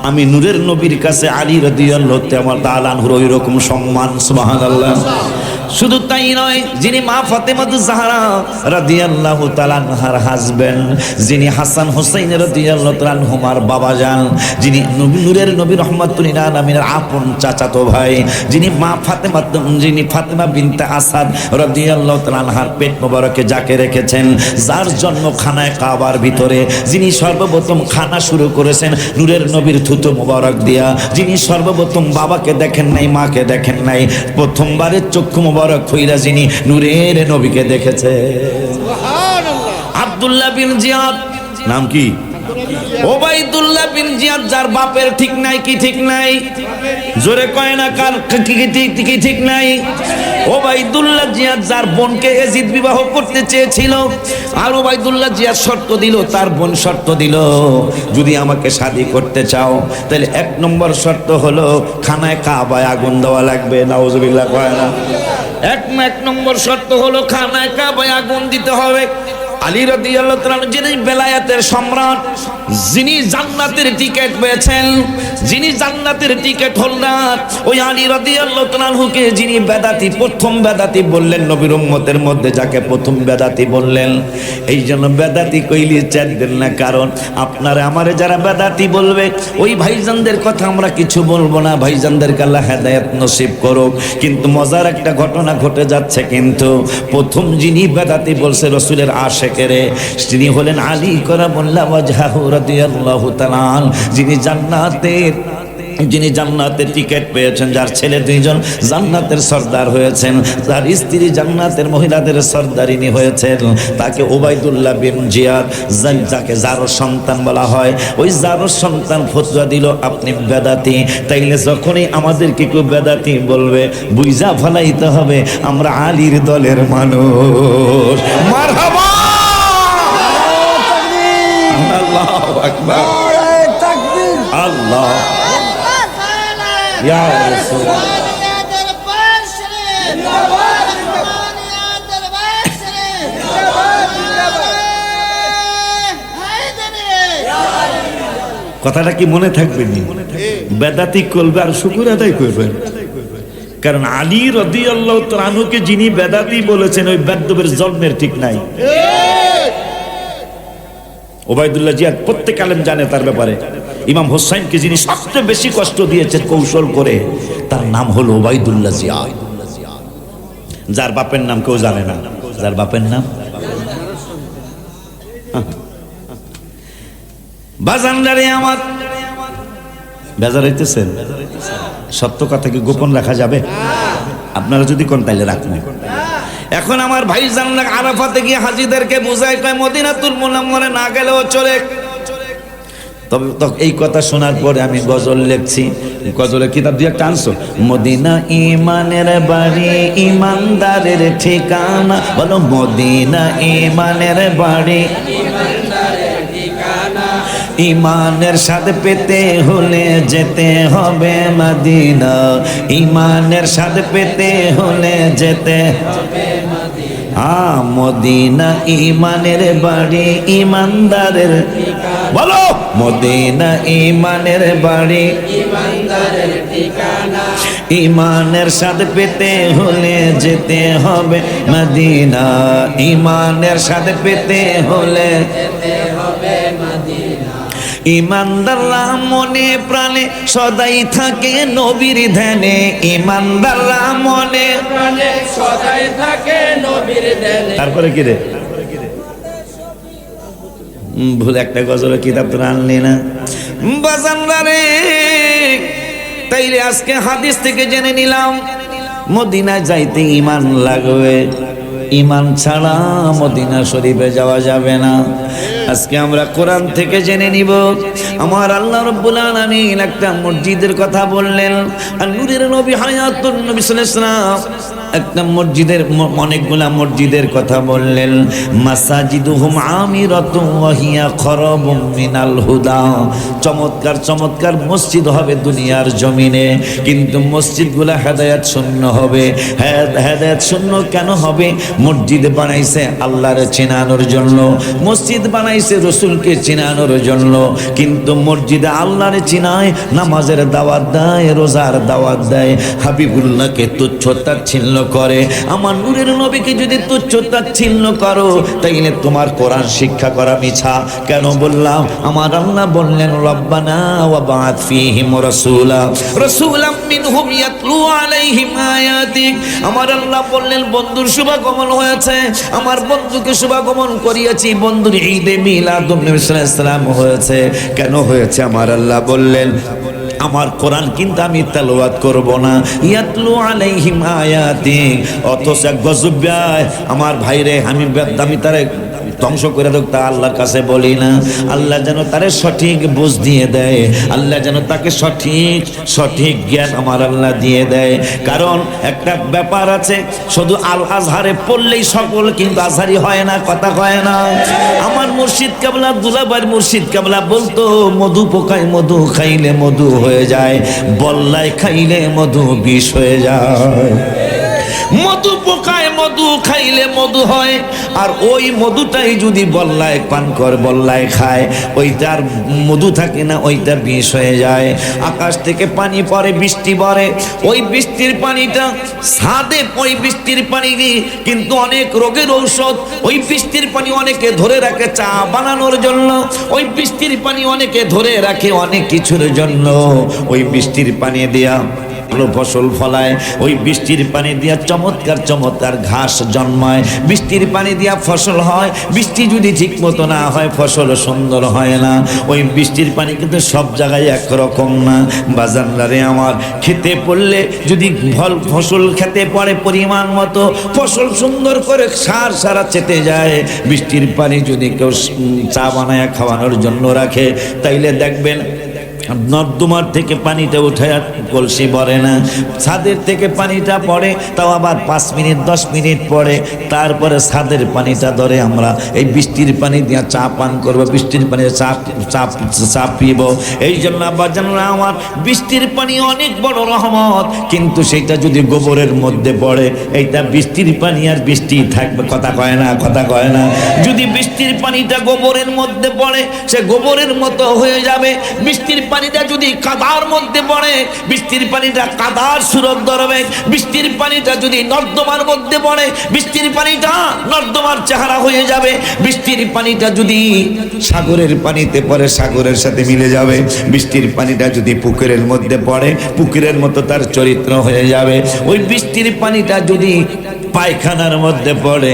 [SPEAKER 1] আমি নূরের নবীর কাছে আলী রাদিয়াল্লাহু তাআলা আনহুর ওই রকম সম্মান। সুবহানাল্লাহ। শুধু তাই নয়, যিনি মা ফাতেমাতুজ জাহরা রাদিয়াল্লাহু তাআলা আনহার হাজবেন্ড, যিনি হাসান হুসাইন রাদিয়াল্লাহু তাআলা আনহুমার বাবাজান, যিনি নূরের নবী রাহমাতুল লিল আলামিনের আপন চাচাতো ভাই, যিনি মা ফাতেমা বিনতে আসাদ রাদিয়াল্লাহু তাআলা আনহার পেট মোবারকে যাকে রেখেছেন, যার জন্ম খানায় কাবার ভিতরে, যিনি সর্বপ্রথম খানা শুরু করেছেন নূরের নবীর থুতু মোবারক দিয়া, যিনি সর্বপ্রথম বাবাকে দেখেন নাই, মাকে দেখেন নাই, প্রথমবারের চক্ষু মোবারক হইরা যিনি নূরের নবীকে দেখেছে। আব্দুল্লাহ বিন জিয়াদ, নাম কি? ওবাইদুল্লাহ বিন জিয়াদ, যার বাপের ঠিক নাই, কি ঠিক নাই? জোরে কয় না, কার কি ঠিক নাই? ওবাইদুল্লাহ জিয়াদ যার বোনকে এজিদ বিবাহ করতে চেয়েছিল, আর ওবাইদুল্লাহ জিয়াদ শর্ত দিল, তার বোন শর্ত দিল, যদি আমাকে শাদী করতে চাও তাহলে 1 নম্বর শর্ত হলো খানায় কাবায় আগুন দেওয়া লাগবে। নাউজুবিল্লাহ কয় না? 1 নম্বর শর্ত হলো খানায় কাবায় আগুন দিতে হবে। আলী রাদিয়াল্লাহু তাআলা যিনি বেলায়েতের সম্রাট, যিনি জান্নাতের টিকিট পেয়েছেন, যিনি জান্নাতের টিকিট হোল্ডার, ওই আলী রাদিয়াল্লাহু তাআলাকে যিনি বেদাতি, প্রথম বেদাতি বললেন নবীর উম্মতের মধ্যে, যাকে প্রথম বেদাতি বললেন। এই জন্য বেদাতি কইলি চার দেন না, কারণ আপনারা আমারে যারা বেদাতি বলবে ওই ভাইজানদের কথা আমরা কিছু বলবো না, ভাইজানদেরকে আল্লাহ হেদায়েত নসিব করুক। কিন্তু মজার একটা ঘটনা ঘটে যাচ্ছে, কিন্তু প্রথম যিনি বেদাতি বলছে রাসূলের আশিক, তিনি হলেন আলী কারামাল্লাহু ওয়াজহাহু রাদিয়াল্লাহু তাআলা, যিনি জান্নাতের টিকিট পেয়েছেন, যার ছেলে 2 জন জান্নাতের সর্দার হয়েছেন, যার স্ত্রী জান্নাতের মহিলাদের সর্দারিনী হয়েছেন, তাকে ওবাইদুল্লাহ বিন জিয়াদ, যাকে জারর সন্তান বলা হয়, ওই জারর সন্তান ফতোয়া দিল আপনি বেদাতি। তাইলে যখনই আমাদেরকে কেউ বেদাতি বলবে বুঝা ফেলাইতে হবে আমরা আলীর দলের মানুষ। মারহাবা, আল্লাহু আকবার, আল্লাহ ইয়া রাসূলুল্লাহ। কথাটা কি মনে থাকবে? বেদাতি করবে আর শুকর আদায় করবেন, কারণ আলী রাদিয়াল্লাহু তাআলা আনহুকে যিনি বেদাতি বলেছেন ওই বেদ্যবের জন্মের ঠিক নাই। ওবাইদুল্লাহ জিয়াদ প্রত্যেক আলেম জানে তার ব্যাপারে। ইমাম হোসাইনকে যিনি সবচেয়ে বেশি কষ্ট দিয়েছেন কৌশল করে, তার নাম হলো ওবাইদুল্লাহ জিয়াদ, যার বাপের নাম কেউ জানে না। যার বাপের নাম বাজানদারে আমার বেজার হইতেছেন। সত্য কথা কি গোপন রাখা যাবে? আপনারা যদি কোন তাইলে রাখবেন। এখন আমার ভাই জানলা আরাফাতে গিয়ে হাজীদেরকে বুঝায়, কয় মদিনাতুল মুনাওয়ারায় না গেলেও চলে। তবে এই কথা শোনার পরে আমি গজল লিখছি। গজলের কিতাব দিয়ে একটা আনছো, মদিনা ইমানের বাড়ি, ইমানদারের ঠিকানা। বলো মদিনা ইমানের বাড়ি, ইমানের স্বাদ পেতে হলে যেতে হবে মদিনা, ইমানের স্বাদ পেতে হলে যেতে হবে মদিনা। মদিনা ইমানের বাড়ি, ইমানদারের বলো মদিনা ইমানের বাড়ি, ইমানদারের ঠিকানা। ইমানের স্বাদ পেতে হলে যেতে হবে মদিনা, ইমানের স্বাদ পেতে হলে যেতে হবে মদিনা। ইমানদাররা মনে প্রাণে সদাই থাকে নবীর ধ্যানে, ইমানদাররা মনে প্রাণে সদাই থাকে নবীর ধ্যানে। তারপরে কি রে ভুল একটা গজলের কিতাব তো আনলি না বাজানরা রে। তাইলে আজকে হাদিস থেকে জেনে নিলাম মদিনা যাইতে ঈমান লাগবে, ঈমান ছাড়া মদিনা শরীফে যাওয়া যাবে না। আজকে আমরা কোরআন থেকে জেনে নিব আমার আল্লাহ রাব্বুল আলামিন একটা মসজিদের কথা বললেন। আর নূরের নবী হায়াতুন নবী সাল্লাল্লাহু আলাইহি ওয়াসাল্লাম একটা মসজিদের, অনেকগুলা মসজিদের কথা বললেন। মাসাজিদুহুম আমিরাতুন ওয়া হিয়া খরাবুম মিনাল হুদা। চমৎকার চমৎকার মসজিদ হবে দুনিয়ার জমিনে, কিন্তু মসজিদগুলা হেদায়েত শূন্য হবে। হেদায়েত শূন্য কেন হবে? মসজিদ বানাইছে আল্লাহর চিনানোর জন্য, মসজিদ বানাইছে রসুলকে চিনানোর জন্য, কিন্তু মসজিদে আল্লাহর চিনায়, নামাজের দাওয়াত দেয়, রোজার দাওয়াত দেয়, হাবিবুল্লাহকে তুচ্ছ তাচ্ছিল্য করে, আমার নূরের নবীকে যদি তুচ্ছ তাচ্ছিল্য করো, তাইলে তোমার কোরআন শিক্ষা করা মিছা। কেন বললাম? আমার আল্লাহ বললেন রব্বানা ওয়া বা'আথ ফীহিম রাসূলাম মিনহুম ইয়াতলু আলাইহিম আয়াতিক। আমার আল্লাহ বললেন বন্ধুর শুভাগমন হয়েছে, আমার বন্ধুকে শুভাগমন করিয়েছি, বন্ধুর ঈদে মিলাদুন নবী সাল্লাল্লাহু আলাইহি ওয়াসাল্লাম হয়েছে। কেন হয়েছে? আমার আল্লাহ বললেন আমার কোরআন কিন্তু আমি তেলাওয়াত করব না, ইয়াতলু আলাইহিম আয়াতি। অথচ এক গজব আমার ভাইরে, আমি তারে ধ্বংস করে দেব তা আল্লাহর কাছে বলি না। আল্লাহ যেন তারে সঠিক বুঝ দিয়ে দেয়, আল্লাহ যেন তাকে সঠিক জ্ঞান আমার আল্লাহ দিয়ে দেয়। কারণ একটা ব্যাপার আছে, শুধু আল আজহারে পড়লেই সকল কিন্তু আজহারি হয় না, কথা হয় না। আমার মুর্শিদ কেবলা দুলাভাই মুর্শিদ কেবলা বলতো মধু পোকায় মধু খাইলে মধু হয়ে যায়, বল্লায় খাইলে মধু বিষ হয়ে যায়। মধু পোকায় মধু খাইলে মধু হয়, আর ওই মধুটাই যদি বল্লায় পান করে বল্লায় খায়, ওইটার মধু থাকে না, ওইটার বিষ হয়ে যায়। আকাশ থেকে পানি পড়ে, বৃষ্টি পড়ে, ওই বৃষ্টির পানিটা ছাদে, ওই বৃষ্টির পানি কিন্তু অনেক রোগের ঔষধ। ওই বৃষ্টির পানি অনেকে ধরে রাখে চা বানানোর জন্য, ওই বৃষ্টির পানি অনেকে ধরে রাখে অনেক কিছুর জন্য। ওই বৃষ্টির পানি দেয়া ফসল ফলায়, ওই বৃষ্টির পানি দিয়া চমৎকার ঘাস জন্মায়, বৃষ্টির পানি দিয়া ফসল হয়। বৃষ্টি যদি ঠিক মতো না হয় ফসল সুন্দর হয় না। ওই বৃষ্টির পানি কিন্তু সব জায়গায় একরকম না। বাজানদারে আমার, খেতে পড়লে যদি ফসল খেতে পড়ে পরিমাণ মতো, ফসল সুন্দর করে সার সারা চেতে যায়। বৃষ্টির পানি যদি কেউ চা বানায় খাওয়ানোর জন্য রাখে, তাইলে দেখবেন নর্দমার থেকে পানিটা উঠে কলসি ভরে না, ছাদের থেকে পানিটা পড়ে তাও আবার 5 মিনিট 10 মিনিট পরে, তারপরে ছাদের পানিটা ধরে আমরা এই বৃষ্টির পানি দিয়ে চা পান করবো, বৃষ্টির পানি চা পিব। এই জন্য বাজানরা আমার, বৃষ্টির পানি অনেক বড় রহমত, কিন্তু সেটা যদি গোবরের মধ্যে পড়ে, এইটা বৃষ্টির পানি আর বৃষ্টি থাকবে, কথা কয় না। যদি বৃষ্টির পানিটা গোবরের মধ্যে পড়ে, সে গোবরের মতো হয়ে যাবে। বৃষ্টির পানিটা যদি কাদার মধ্যে পড়ে, বৃষ্টির পানিটা কাদার সুরত ধরবে। বৃষ্টির পানিটা যদি নর্দমার মধ্যে পড়ে, বৃষ্টির পানিটা নর্দমার চেহারা হয়ে যাবে। বৃষ্টির পানিটা যদি সাগরের পানিতে পড়ে, সাগরের সাথে মিলে যাবে। বৃষ্টির পানিটা যদি পুকুরের মধ্যে পড়ে, পুকুরের মতো তার চরিত্র হয়ে যাবে। ওই বৃষ্টির পানিটা যদি পায়খানার মধ্যে পড়ে,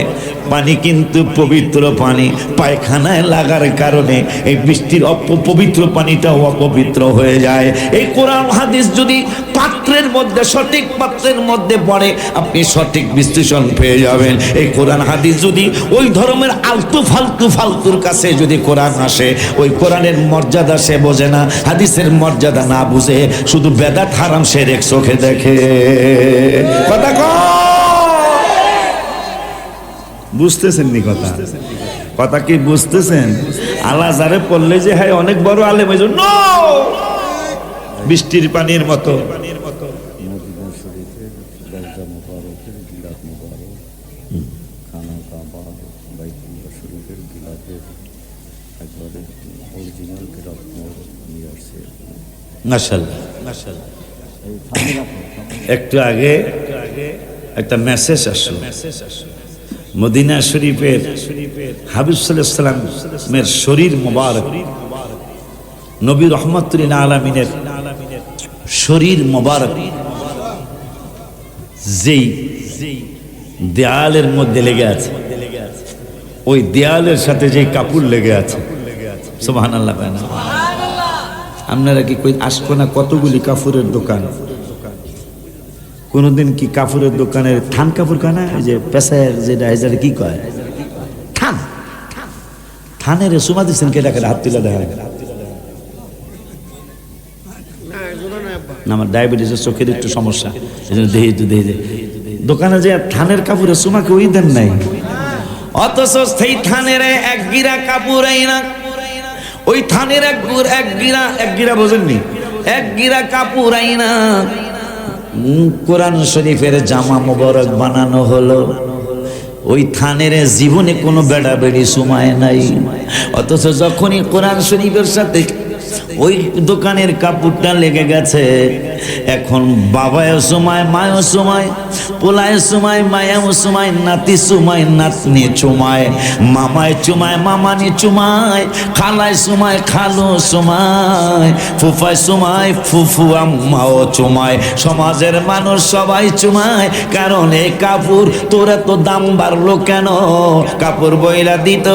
[SPEAKER 1] পানি কিন্তু পবিত্র পানি, পায়খানায় লাগার কারণে এই বৃষ্টির অপবিত্র পানিটাও অপবিত্র হয়ে যায়। এই কোরআন হাদিস যদি পাত্রের মধ্যে, সঠিক পাত্রের মধ্যে পড়ে, আপনি সঠিক বিশ্লেষণ পেয়ে যাবেন। এই কোরআন হাদিস যদি ওই ধর্মের ফালতুর কাছে যদি কোরআন আসে, ওই কোরআনের মর্যাদা সে বোঝে না, হাদিসের মর্যাদা না বুঝে শুধু বেদাত হারাম সে এক চোখে দেখে। কথা বুঝতেছেন নি? কথা কি বুঝতেছেন? আল্লাহ যারে পড়লে যে হয় অনেক বড় আলেম, ওই জন্য বৃষ্টির পানির মতো। একটু আগে একটা মেসেজ আসলো, মদিনা শরীফের হাবিব সাল্লাল্লাহু আলাইহি ওয়াসাল্লামের শরীর মুবারক, নবী রহমাতুল আলামিনের শরীর মুবারক যেই দেয়ালের মধ্যে লেগে আছে, ওই দেয়ালের সাথে যেই কাপড় লেগে আছে, সুবহানাল্লাহ। আপনারা কি কই আসবো না? কতগুলি কাপড়ের দোকান, কোনদিন কি কাপড়ের দোকানের থান কাপড় কানা, যে পেশায় যেটা এজারে কি কয় থান, থানের সুমা দিচ্ছেন কে? ডাকে হাত তুলে দেখা না, আমার ডায়াবেটিসের চোখের একটু সমস্যা, এই জন্য দেখি দোকানে যে থানের কাপড়ের সুমাকে ওই দেন নাই, অথচ সেই থানের এক গিরা কাপড় না, ওই থানের এক গিরা বোঝেননি, এক গিরা কাপড় আইনা কোরআন শরীফের জামা মোবারক বানানো হলো। ওই থানের জীবনে কোনো বেড়া বেড়ি সুমায় নাই, অথচ যখনই কোরআন শরীফের সাথে ওই দোকানের কাপড়টা লেগে গেছে। এখন বাবায়ও সময়, মায়ও সময়, পোলায় সময়, মায়াও সময়, নাতি সময়, নাতনি চুমায়, মামায় চুমায়, মামানি চুমায়, খালায় সময়, খালো সময়, ফুফায় সময়, ফুফু আম্মাও চুমায়, সমাজের মানুষ সবাই চুমায়। কারণ এই কাপড় তোর এত দাম বাড়লো কেন? কাপড় বইলা দিত,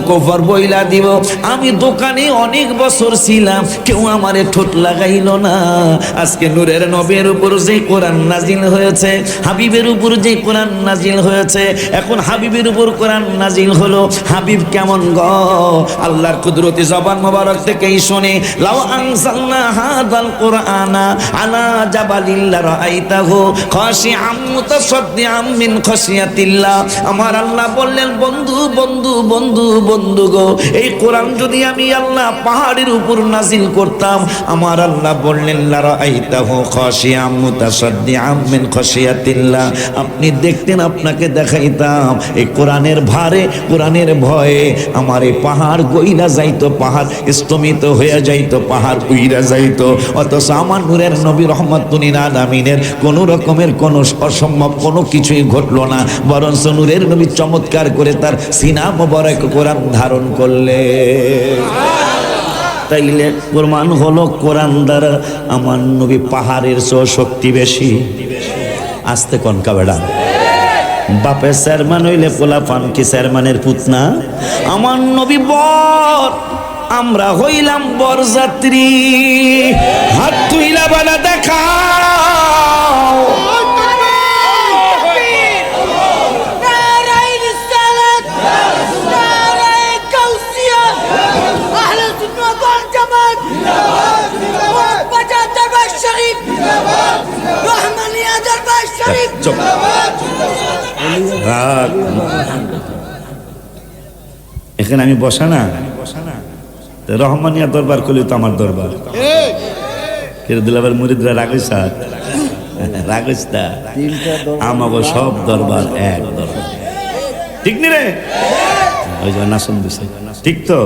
[SPEAKER 1] কভার বইলা দিব। আমি দোকানে অনেক বছর ছিলাম, কেউ আমারে ঠোঁট লাগাইল না। আজকে নূরের নবীর উপর যে কোরআন নাজিল হয়েছে, হাবিবের উপর যে কোরআন নাজিল হয়েছে, এখন হাবিবের উপর কোরআন নাজিল হলো। হাবিব কেমন গো? আল্লাহর কুদরতি জবান মোবারক থেকেই শুনে, লাউ আনজালনা হাযাল কুরআনা আলা জাবালিন লারাআইতাহু খাশিআম মুতাসাদ্দিআম মিন খাশিয়াতিল্লাহ। আমার আল্লাহ বললেন, বন্ধু বন্ধু বন্ধু বন্ধু গো, এই কোরআন যদি আমি আল্লাহ পাহাড়ের উপর নাজিল করতাম, আমার আল্লাহ বললেন লারাআইতাহু খাশিআম মুতাসাদ্দিআম মিন খাশিয়াতিল্লাহ, আপনি দেখতেন, আপনাকে দেখাইতাম এই কোরআনের ভারে, কোরআনের ভয়ে আমার এই পাহাড় গইলা যাইতো, পাহাড় স্তমিত হয়ে যাইতো, পাহাড় উইরা যাইতো। অথচ আমার নূরের নবী রহমাতুল আলামিনের কোন রকমের কোন অসম্ভব কোনো কিছুই ঘটলো না, বরঞ্চ নূরের নবী চমৎকার করে তার সিনা মোবারক কোরআন ধারণ করলে। তাইলে প্রমাণ হলো কোরআন দ্বারা আমার নবী পাহাড়ের চেয়ে শক্তি বেশি। আস্তে কনকা বেড়া, বাপের চেয়ারম্যান হইলে পোলা পান কি চেয়ারম্যানের পুতনা? আমার নবী বর, আমরা হইলাম বরযাত্রী। হাত তুইলা বালা দেখাও, এখানে আমি বসা না, রহমানিয়া দরবার করলে তো আমার দরবার। দিলাবার মুরিদরা রাগিস রাগিস না, আমাকে সব দরবার এক দরবার, ঠিক নি রে? ওই যে নাসন দিছে, ঠিক তো?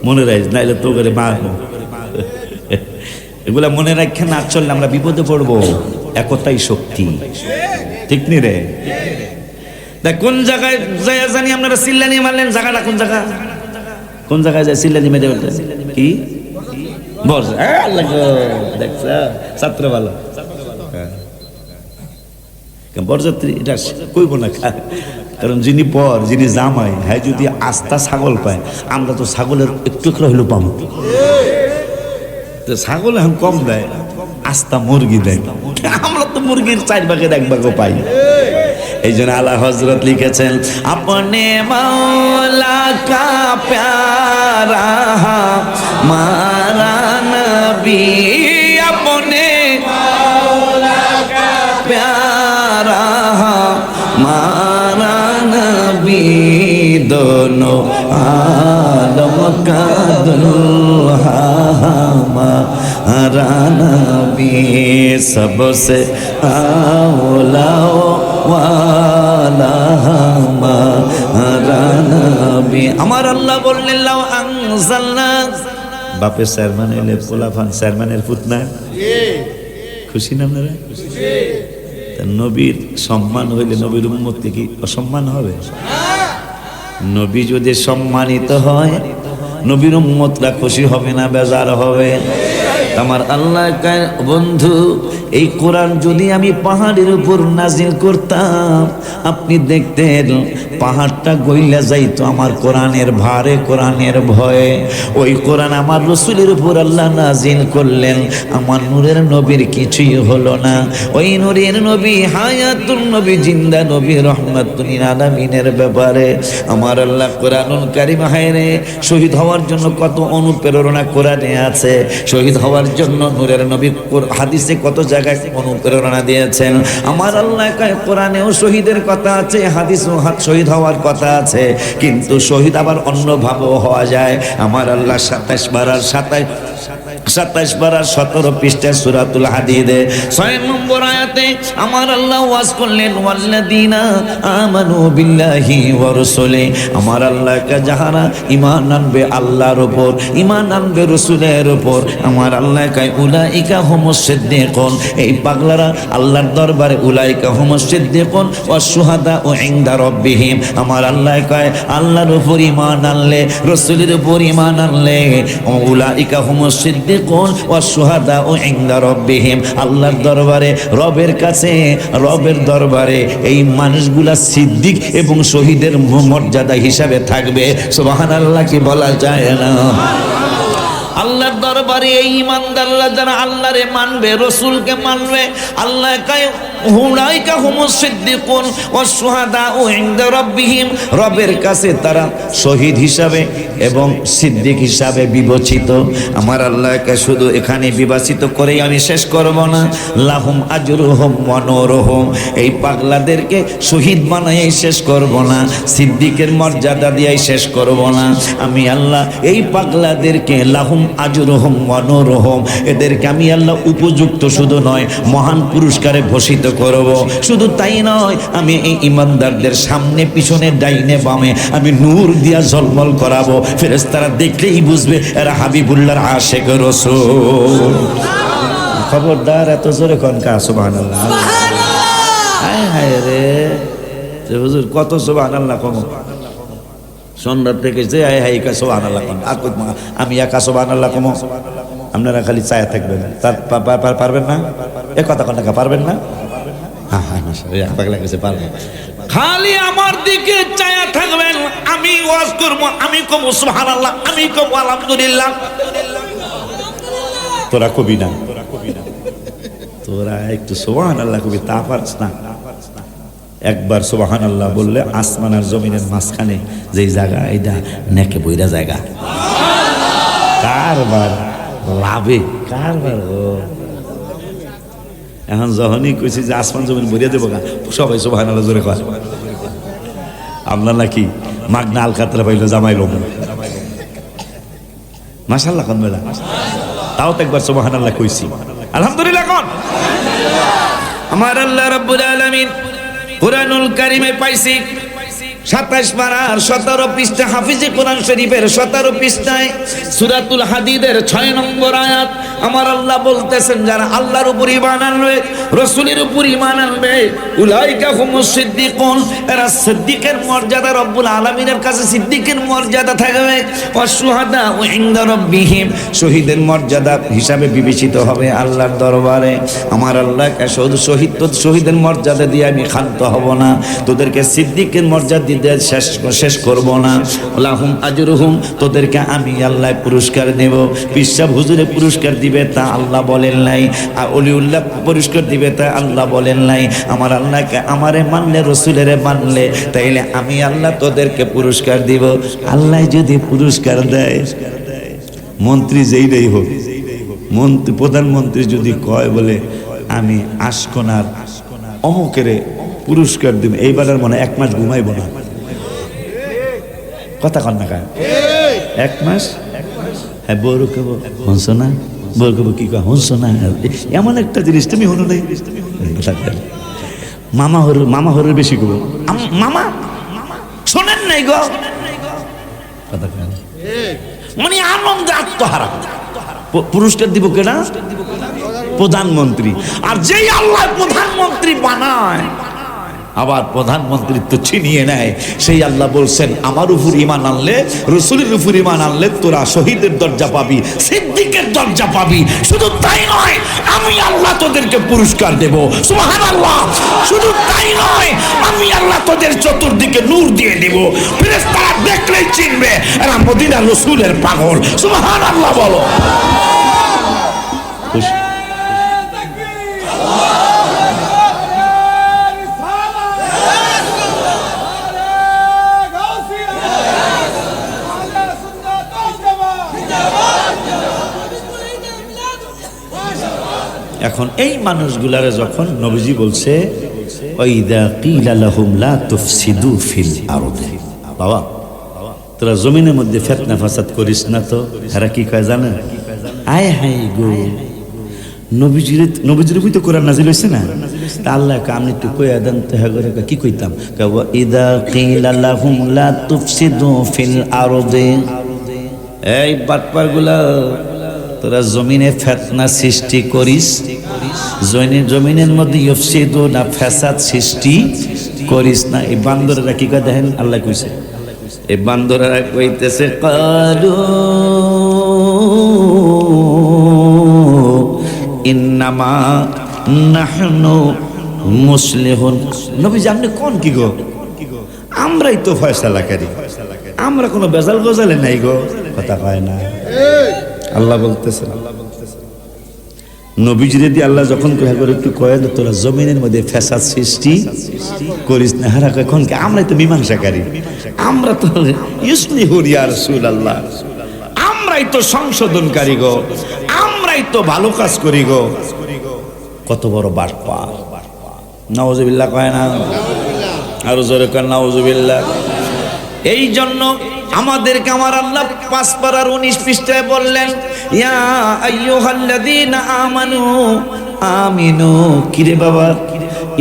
[SPEAKER 1] মনে রাখ, নাইলে তো করে মা, এগুলা মনে রাখে না চললে আমরা বিপদে পড়বো। একতাই শক্তি, ঠিক নি রে? দেখ কোন জায়গায় যাই জানি আপনারা চিল্লানি মারলেন, জায়গাটা কোন জায়গা? কোন জায়গায় যায় চিল্লানি মেরে কি দেখছ ছাত্র ভালো বরযাত্রী, এটা কইব না, কারণ যিনি পর, যিনি জামাই, হ্যাঁ যদি আস্থা ছাগল পায়, আমরা তো ছাগলের একটু একটু হইলেও পাবো। ছাগল এখন কম দেয়, আস্থা মুরগি দেয়, আমরা তো মুরগির 4 ভাগের 1 ভাগও পাই। এই জন্য আলা হযরত লিখেছেন, আপনে মাওলা কা প্যারা মারা নবী, আপনে মাওলা কা প্যারা মারা নবী, दोनों आलम का दुल्हा हमारा नबी, सबसे आला वाला हमारा नबी। আমার আল্লাহ বললেন, লাউ আনজালনা, বাপের চেয়ারম্যান এলে পোলাফান চেয়ারম্যানের পুতনা, খুশি না আপনারা? নবীর সম্মান হইলে নবীর উম্মতকে কি অসম্মান হবে? নবী যদি সম্মানিত হয়, নবীর উম্মতরা খুশি হবে না, বেজার হবে? আমার আল্লাহ বন্ধু, এই কোরআন যদি আমি পাহাড়ের উপর নাজিল করতাম, আপনি দেখতেন পাহাড়টা গইলা যাইতো আমার কোরআনের ভারে, কোরআনের ভয়ে। ওই কোরআন আমার রসুলের উপর আল্লাহ নাজিল করলেন, আমার নূরের নবীর কিছুই হলো না। ওই নূরের নবী হায়াতুল নবী, জিন্দা নবী, রহমাতুল আলামিনের ব্যাপারে আমার আল্লাহ কোরআনুল কারীম হায়রে শহীদ হওয়ার জন্য কত অনুপ্রেরণা কোরআনে আছে। শহীদ হওয়ার জন্য নূরের নবী হাদিসে কত জায়গায় অনুপ্রেরণা দিয়েছেন। আমার আল্লাহ কোরআনেও শহীদের কথা আছে, হাদিসেও শহীদ হওয়ার কথা আছে, কিন্তু শহীদ আবার অন্যভাবেও হওয়া যায়। আমার আল্লাহ 27 বার আর 27 পারা 17 পৃষ্ঠা সূরাতুল হাদিদে 6 নম্বর আয়াতে আমার আল্লাহ ওয়াজ করলেন ওয়াল্লাযিনা আমানু বিল্লাহি ওয়া রাসূলি আমার আল্লাহকে যাহারা ঈমান আনবে আল্লাহর উপর ঈমান আনবে রাসূলের উপর আমার আল্লাহ কয় উলাইকা হুমুস সিদ্দিকুন এই পাগলারা আল্লাহর দরবারে উলাইকা হুমুস সিদ্দিকুন ওয়াস শুহাদা ও ইনদা রাব্বিহিম আমার আল্লাহ কয় আল্লাহর উপর ঈমান আনলে রাসূলের উপর ঈমান আনলে উলাইকা হুমুস সিদ্দিকুন ওয়াস শুহাদা ও ইনদা রাব্বিহিম আল্লাহর দরবারে রবের কাছে রবের দরবারে এই মানুষগুলা সিদ্দিক এবং শহীদের মর্যাদা হিসাবে থাকবে সুবহানাল্লাহ কি বলা যায় না আল্লাহর দরবারে এই ঈমানদাররা যারা আল্লাহরে মানবে রাসূলকে মানবে আল্লাহ কয় উলাইকা হুমুস সিদ্দিকুন ওয়াস শুহাদা ইনদা রাব্বিহিম রবের কাছে তারা শহীদ হিসাবে এবং সিদ্দিক হিসাবে বিবেচিত আমার আল্লাহকে শুধু এখানে বিবেচিত করেই আমি শেষ করব না লাহুম আজরুহুম ওয়া নূরুহুম এই পাগলাদেরকে শহীদ বানাই শেষ করব না সিদ্দিকের মর্যাদা দিয়েই শেষ করব না আমি আল্লাহ এই পাগলাদেরকে লাহুম আজরুহুম ওয়া নূরুহুম এদেরকে আমি আল্লাহ উপযুক্ত শুধু নয় মহান পুরস্কারে ভূষিত করব শুধু তাই নয় আমি এই ঈমানদারদের সামনে পিছনে ডাইনে বামে আমি নূর দিয়া ঝলমল করাবো ফেরেশতারা দেখলেই বুঝবে এরা হাবিবুল্লাহর আশিক রাসূল খবরদার এত জোরে কোন কা সুবহানাল্লাহ হায় হায় রে হুজুর কত সুবহানাল্লাহ কম সন্ধ্যা থেকে যে হায় হায় কা সুবহানাল্লাহ কোন আমি একা সুবহানাল্লাহ কম আপনারা খালি চায়া থাকবেন পারবেন না এ কথা কোন কা পারবেন না হ্যাঁ হ্যাঁ মাশাআল্লাহ পাগলা গেছে পারবেন খালি আমার দিকে চায়া থাকবেন আমি ওয়াজ করব আমি কম সুবহানাল্লাহ আমি কম আলহামদুলিল্লাহ তোরা কবি না তোরা একটু সুবহানাল্লাহ কবি তা পারছ না একবার সুবহানাল্লাহ বললে আসমান আর জমিনের মাঝখানে যেই জায়গা এটা নেকে বইরা জায়গা কারবার লাভে কারবার এখন যখনই কইছি যে আসমান জমিন বইরা দেবো গা সবাই সুবহানাল্লাহ জোরে কয় আমরা নাকি মাগনা আলকাতরা পাইলো জামাইলো মাশাআল্লাহ কোন বেলা তাও তো একবার সুবহানাল্লাহ কইছি আলহামদুলিল্লাহ কোন আমার আল্লাহ রাব্বুল আলামিন কুরআনুল কারীমে পাইছি 27 পারার 17 পৃষ্ঠা হাফিজে কোরআন শরীফের 17 পৃষ্ঠায় সূরাতুল হাদিদের 6 নম্বর আয়াত আমার আল্লাহ বলতেছেন যারা আল্লাহর উপর ঈমান আনবে রাসূলের উপর ঈমান আনবে উলাইকা হুমুস সিদ্দিকুন এরা সিদ্দিকের মর্যাদা রব্বুল আলামিনের কাছে সিদ্দিকের মর্যাদা থাকবে ওয়াস শুহাদা ইনদা রাব্বিহিম শহীদের মর্যাদা হিসাবে বিবেচিত হবে আল্লাহর দরবারে আমার আল্লাহকে শুধু শহীদের মর্যাদা দিয়ে আমি ক্ষান্ত হব না তোদেরকে সিদ্দিকের মর্যাদা দিয়ে শেষ করব না লাহুম আজরুহুম তোদেরকে আমি আল্লাহ পুরস্কার দেব পিসা হুজুরে পুরস্কার দিবে তা আল্লাহ বলেন নাই আর অলিউল্লাহ পুরস্কার দিবে তা আল্লাহ বলেন নাই আমার আল্লাহকে আমারে মানলে রাসূলেরে মানলে তাইলে আমি আল্লাহ তোদেরকে পুরস্কার দিব আল্লাহ যদি পুরস্কার দেয় মন্ত্রী যেইটাই হোক মন্ত্রী প্রধানমন্ত্রী যদি কয় বলে আমি আশকোনার অমুকেরে পুরস্কার দিব এইবারের মনে 1 মাস ঘুমাইব না কথা কন না কায় 1 মাস হ্যাঁ বড় কব হনছ না বড় কব কি কয় হনছ না এমন একটা জিনিস তুমি হনো নাই মামা হরের বেশি কব মামা শোনেন নাই গো কথা কয় মানে আনন্দে আত্মহারা পুরস্কার দিব কেনা প্রধানমন্ত্রী আর যেই আল্লাহ প্রধানমন্ত্রী বানায় আবার প্রধানমন্ত্রিত্ব ছিনিয়ে নেয় সেই আল্লাহ বলছেন আমার উপর ঈমান আনলে রাসূলের উপর ঈমান আনলে তোরা শহীদের দরজা পাবি সিদ্দিকের দরজা পাবি শুধু তাই নয় আমি আল্লাহ তোদেরকে পুরস্কার দেব সুবহানাল্লাহ শুধু তাই নয় আমি আল্লাহ তোদের চতুর্দিকে নূর দিয়ে দেব ফেরেশতারা দেখলেই চিনবে এরা মদিনার রাসূলের পাগল সুবহানাল্লাহ বলো খুশি এখন এই মানুষগুলারে যখন নবীজি বলছে ওয়াইদা কিলা লাহুম লা তুফসিদু ফিল আরদি বাবা তোরা জমিনের মধ্যে ফিতনা ফাসাদ করিস না তো এরা কি কয় জানেন আয় হায় গো, নবীজির উপর তো কোরআন নাজিল হইছে না, তা আল্লাহ আমি একটু কইয়া দেন তো হ্যাঁ করে কি কইতাম, ওয়া ইদা কিলা লাহুম লা তুফসিদু ফিল আরদি, এই বাটপারগুলা তোরা জমিনে ফিতনা সৃষ্টি করিস, জমিনের মধ্যে ইফসিদু না ফাসাদ সৃষ্টি করিস না। এই বান্দরেরা কি কয় দেখেন, আল্লাহ কইছে, এই বান্দরেরা কইতেছে কালু ইন্নামা নাহনু মুসলিহুন। নবী আপনি কোন কি গো, আমরাই তো ফয়সালাকারী, আমরা কোনো বেজাল গজালে নাই গো, কথা কয় না। আল্লাহ বলতেছে নবীজিরে দিয়ে আল্লাহ যখন কয়া করে একটু কয়ে দে তোরা জমিনের মধ্যে ফ্যাসাদ সৃষ্টি করিস না, হারা কখন কি আমরাই তো মীমাংসাকারী, আমরা তো ইসলিহুন ইয়া রাসূলুল্লাহ, আমরাই তো সংশোধনকারী গো, আমরাই তো ভালো কাজ করি গো। কত বড় বাটপার, নাউজুবিল্লাহ কয় না, আরো জোরে কয় নাউজুবিল্লাহ। এই জন্য আমাদেরকে আমার আল্লাহ 5 পারার 19 পৃষ্ঠায় বললেন, ইয়া আইয়ুহাল্লাযীনা আমানু আমিনু। কিরে বাবা,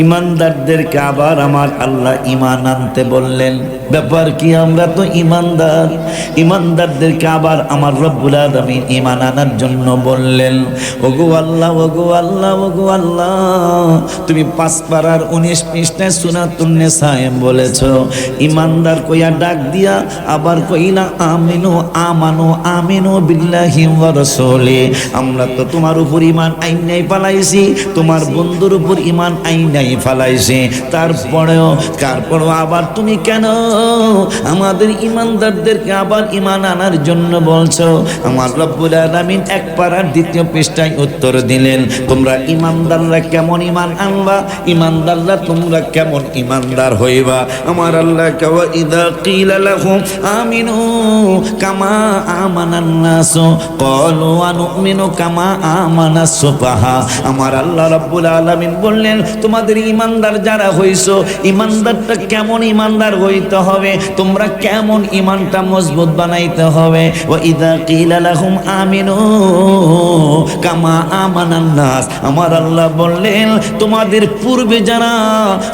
[SPEAKER 1] ইমানদারদেরকে আবার আমার আল্লাহ ঈমান আনতে বললেন। ব্যাপার কি, আমরা তো ইমানদার, ইমানদারদেরকে আবার আমার রব্বুল আলামিন ঈমান আনার জন্য বললেন। ওগো আল্লাহ, ওগো আল্লাহ, ওগো আল্লাহ, তুমি 5 পারার 19 পৃষ্ঠায় সূরাতুন নিসায় বলেছো ইমানদার কইয়া ডাক দিয়া আবার কইলা আমিনু আমানু আমিনু বিল্লাহি ওয়া রাসূলি। আমরা তো তোমার উপর ঈমান আইনাই ফালাইছি, তোমার বন্ধুর উপর ঈমান আইনাই ফালাইছি, তারপরেও আবার তুমি কেন আমাদের ইমানদারদেরকে আবার ঈমান আনার জন্য বলছো? আমার রব্বুল আলামিন 1 পারার 2 পৃষ্ঠায় উত্তর দিলেন, তোমরা ইমানদাররা কেমন ঈমান আনবা, ইমানদাররা তোমরা কেমন ইমানদার হইবা। আমার আল্লাহ ওয়া ইযা কিলা লাহুম আমিনু কামা আমানান নাস ক্বালু আনুমিনু কামা আমানাস সুফাহা। আমার আল্লাহ রাব্বুল আলামিন বললেন, তোমাদের ইমানদার যারা হইছো, ইমানদারটা কেমন ইমানদার হইতে হবে, তোমরা কেমন ইমানটা মজবুত বানাইতে হবে। ওয়া ইযা কিলা লাহুম আমিনু কামা আমানান নাস, আমার আল্লাহ বললেন তোমাদের পূর্বে যারা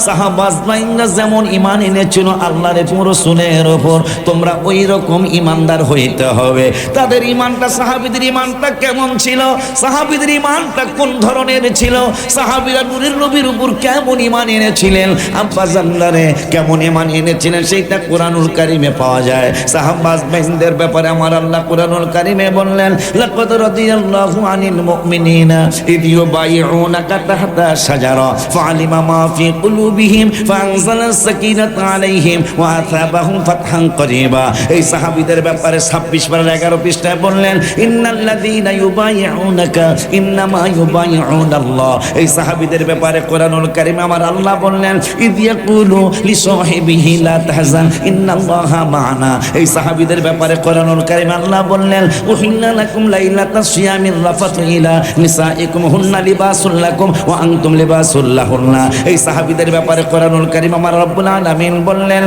[SPEAKER 1] সাহাবাজমাইনরা যেমন ঈমান এনেছিল আল্লাহর এবং রাসূলের উপর, তোমরা ওই রকম ঈমানদার হইতে হবে। তাদের ঈমানটা, সাহাবীদের ঈমানটা কেমন ছিল, সাহাবীদের ঈমানটা কোন ধরনের ছিল, সাহাবীরা নূরের নবীর উপর কেমন ঈমান এনেছিলেন, আব্বা জানদারে কেমন ঈমান এনেছিলেন, সেইটা কোরআনুল কারীমে পাওয়া যায়। সাহাবাজমাইনদের ব্যাপারে আমার আল্লাহ কোরআনুল কারীমে বললেন, লাকাদ রাদিয়াল্লাহু আনিল মুমিনিনা ইয ইউবাইউনাকা তাহতা শাজারা ফাআলিমা মা ফি কুলুবিহিম ফাআনজালাস সাকিনাতা আলাইহিম ওয়া আসাবাহুম ফাতহান করিবা। এই সাহাবীদের ব্যাপারে 26 পারা 11 পৃষ্ঠায় বললেন, ইন্নাল্লাযীনা ইউবাইউনাকা ইন্নামা ইউবাইউনাল্লাহ। এই সাহাবীদের ব্যাপারে কোরআনুল কারীমে আমার আল্লাহ বললেন, ইয ইয়াকুলু লিসাহিবিহি লা তাহজান ইন্নাল্লাহা মা'ানা। এই সাহাবীদের ব্যাপারে কোরআনুল কারীমে আল্লাহ বললেন, উহিল্লা লাকুম লাইলাতাস সিয়ামির রাফাতু ইলা নিসাইকুম হুন্না লিবাসুল লাকুম ওয়া আনতুম লিবাসুল লাহুন্না। এই সাহাবীদের ব্যাপারে কোরআনুল কারীম আমার রব্বুল আলামিন বললেন,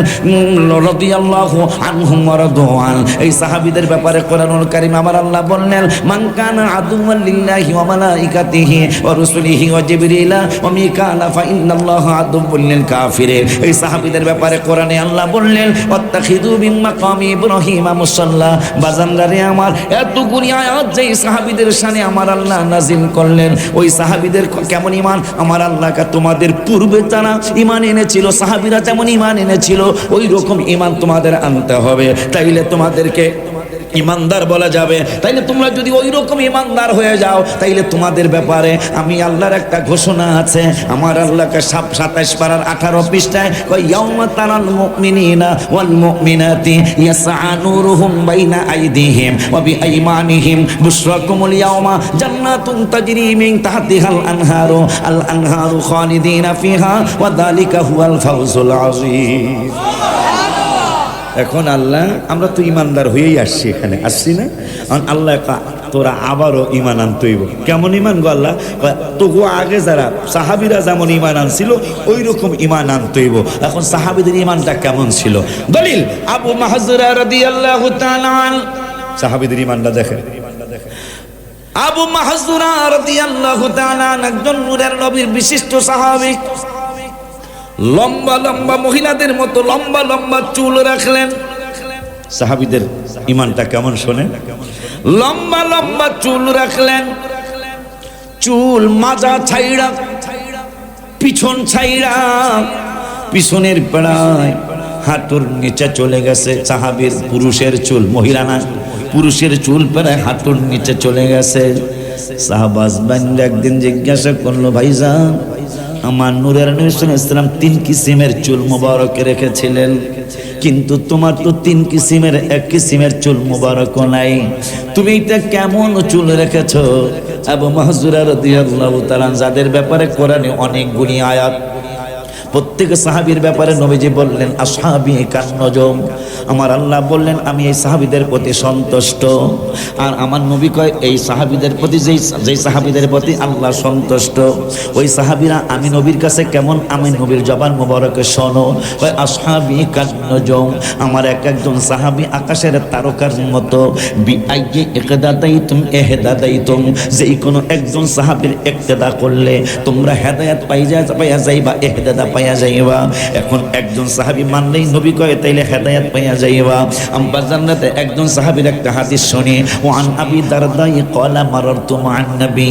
[SPEAKER 1] রাদিয়াল্লাহু আনহুম ওয়া রাদওয়ান। এই সাহাবীদের ব্যাপারে কোরআনুল কারীম আমার আল্লাহ বললেন, মান কানা আদুওয়ান লিল্লাহি ওয়া মালাইকাতিহি ওয়া রুসুলিহি ওয়া জিবরিলা ওয়া মিকালা ফা ইন্নাল্লাহা আদুওয়াল লিল কাফিরিন। এই সাহাবীদের ব্যাপারে কোরআনে আল্লাহ বললেন, ওয়াত্তাখিযু মিন মাকামি ইব্রাহিমা মুসাল্লা। বাজানদারে আমার এতগুলি আয়াত যেই সাহাবীদের শানে আমার আল্লাহ নাজিল করলেন, ওই সাহাবীদের কেমন ঈমান আমার আল্লাহকে তোমাদের পূর্বে যারা ঈমান এনেছিল, সাহাবীরা যেমন ঈমান এনেছিল ওই রকম ঈমান তোমাদের আনতে হবে, তাইলে তোমাদেরকে ইমানদার বলা যাবে। তাইলে তোমরা যদি ওই রকম ইমানদার হয়ে যাও, তাইলে তোমাদের ব্যাপারে আমি আল্লাহর একটা ঘোষণা আছে। আমার আল্লাহকে 27 পারার 18 পৃষ্ঠায় কয়, ইয়াউমা তারাল মুমিনিনা ওয়াল মুমিনাতি ইয়াসআ নূরুহুম বাইনা আইদিহিম ওয়া বিআইমানিহিম বুশরাকুমুল ইয়াউমা জান্নাতুন তাজরি মিন তাহতিহাল আনহারু আল আনহারু খালিদিনা ফিহা ওয়া যালিকা হুয়াল ফাওজুল আযীম। এখন আল্লাহ, আমরা তো ইমানদার হয়েই আসছি, এখানে আসছি না? আল্লাহ তোরা আবারও ইমান আনতে হইব। কেমন ইমান গো আল্লাহ? তবু আগে যারা সাহাবীরা যেমন ইমান আনছিল ওই রকম ইমান আনতে হইব। এখন সাহাবীদের ইমানটা কেমন ছিল? দলিল আবু মাহজুরা রাদিয়াল্লাহু তাআলা আন, সাহাবীদের ইমানটা দেখেন। আবু মাহজুরা রাদিয়াল্লাহু তাআলা একজন নূরের নবীর বিশিষ্ট সাহাবী, লম্বা লম্বা মহিলাদের মতো লম্বা লম্বা চুল রাখলেন। সাহাবীদের ঈমানটা কেমন শোনেন, লম্বা লম্বা চুল রাখলেন, চুল মাজা ছাইড়া পিছন ছাইড়া পিছনের প্রায় হাঁটুর নিচে চলে গেছে। সাহাবীর পুরুষের চুল, মহিলা না, পুরুষের চুল প্রায় হাঁটুর নিচে চলে গেছে। সাহাবাজ বান্দা একদিন জিজ্ঞাসা করলো, ভাইজান আমার নূরের নবী সাল্লাল্লাহু আলাইহি ওয়াসাল্লাম 3 কিসিমের চুল মোবারক রেখেছিলেন, কিন্তু তোমার তো 3 কিসিমের 1 কিসিমের চুল মোবারক নাই, তুমি এটা কেমন চুল রেখেছো? আবু মাহজুরা রাদিয়াল্লাহু তাআলা, যাদের ব্যাপারে কোরআনে অনেকগুলি আয়াত, প্রত্যেক সাহাবীর ব্যাপারে নবীজি বললেন আসহাবি কান্নজম, আমার আল্লাহ বললেন আমি এই সাহাবীদের প্রতি সন্তুষ্ট। আর আমার নবী কয় এই সাহাবীদের প্রতি যেই সাহাবীদের প্রতি আল্লাহ সন্তুষ্ট, ওই সাহাবীরা আমি নবীর কাছে কেমন, আমি নবীর জবান মোবারকে শোনো, কয় আসহাবি কান্নজম, আমার এক একজন সাহাবী আকাশের তারকার মতো। বিআইয়ি ইকতাদাইতুম ইহতাদাইতুম, যেই কোনো একজন সাহাবীর ইক্তেদা করলে তোমরা হেদায়েত পাইয়া যাইবা, ইহতাদা পাইয়া যাইবা। এখন একজন সাহাবী মানলেই নবী কয় তাইলে হেদায়েত পাইয়া যাইবা। আমরা জান্নাতে একজন সাহাবীর একটা হাদিস শুনি, ওয়ান আবি দারদাই ক্বালা মাররতু মা'আন নবী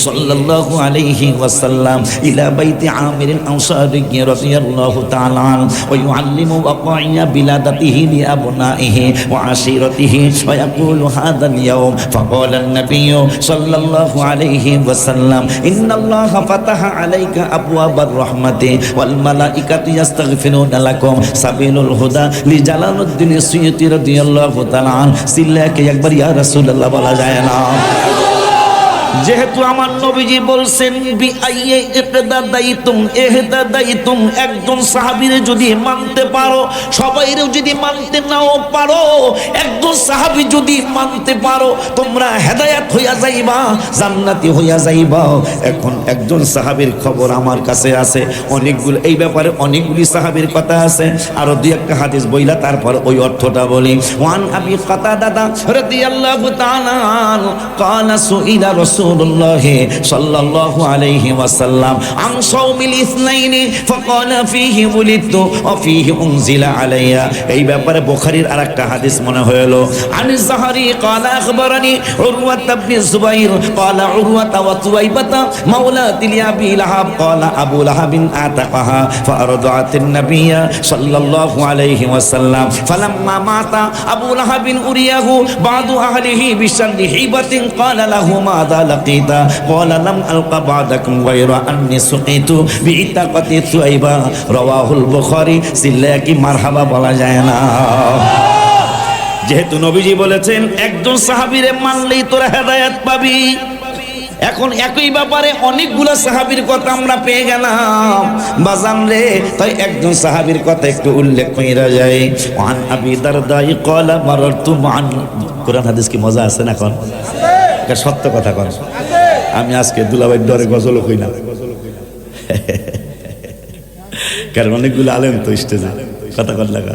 [SPEAKER 1] সাল্লাল্লাহু আলাইহি ওয়াসাল্লাম ইলা বাইতি আমির আল-আনসারী রাদিয়াল্লাহু তাআলা ওয়া ইউআল্লিমু ওয়াকাইয়া বিলাদাতিহি লিআবনাইহি ওয়া আশিরাতিহি ওয়া ইয়াকুলু হাযা আল-ইয়াওম ফাকালা আন-নবী সাল্লাল্লাহু আলাইহি ওয়াসাল্লাম ইন্নাল্লাহা ফাতাহা আলাইকা আবওয়াবার রাহমাতি ওয়াল মালাইকাতু ইস্তাগফিরুনা লাকুম সাবিলুল হুদা লিজালালউদ্দিন সুয়ুতি রাদিয়াল্লাহু তাআলা সিল্লাকে একবার ইয়া রাসূলুল্লাহ বলা যায় না? যেহেতু আমার নবীজি বলছেন বিআইয়ি ইকতাদাইতুম ইহতাদাইতুম, একজন সাহাবীর যদি মানতে পারো, সবাইরে যদি মানতে নাও পারো, একজন সাহাবী যদি মানতে পারো তোমরা হেদায়েত হইয়া যাইবা, জান্নাতি হইয়া যাইবা। এখন একজন সাহাবীর খবর আমার কাছে আছে, অনেকগুলো এই ব্যাপারে অনেকগুলি সাহাবীর কথা আছে, আরো দুই একটা হাদিস বইলা তারপর ওই অর্থটা বলি। ওয়ান আবি কাতাদা রাদিয়াল্লাহু তাআলা ক্বালা সুইলা রাসূলুল্লাহ সাল্লাল্লাহু আলাইহি ওয়াসাল্লাম আন সাওমিল ইসনাইনি ফাকালা ফীহি উলিদতু ওয়া ফীহি উনজিলা আলাইয়া। এই ব্যাপারে বুখারীর আরেকটা হাদিস মনে হলো, আন যাহরি ক্বালা আখবারানি উরওয়া ইবনে যুবাইর ক্বালা উরওয়া ওয়া তুওয়াইবাতা মাওলাতি আবি লাহাব ক্বালা আবু লাহাবিন আতাকাহা ফারদাআতিন নাবিয়্য সাল্লাল্লাহু আলাইহি ওয়াসাল্লাম ফালাম্মা মাতা আবু লাহাবিন উরিয়াহু বাদু আহলিহি বিশাররি হিবাতিন ক্বালা লাহু মাযা লাকিতা ক্বালা লাম আলকা বাদাকুম গায়রা আন্নী সুকিতু বিইতাকাতি সুয়াইবা রাওয়াহুল বুখারী। সিল্লা কি মারহাবা বলা যায় না? যেহেতু নবীজি বলেছেন একজন সাহাবীরে মানলেই তোরা হেদায়েত পাবি, এখন একই ব্যাপারে অনেকগুলো সাহাবীর কথা আমরা পেয়ে গেলাম বাজান রে, তাই একজন সাহাবীর কথা একটু উল্লেখ কইরা যায়। ওয়ান আবি দারদাই ক্বালা মাররতু মান, কোরআন হাদিস কি মজা আছে না? এখন এটা সত্য কথা কর, আমি আজকে দুলাভাইয়ের ডরে গজলও কই না, কারণ অনেকগুলো আলেম তো স্টেজে কথা কর লাগা,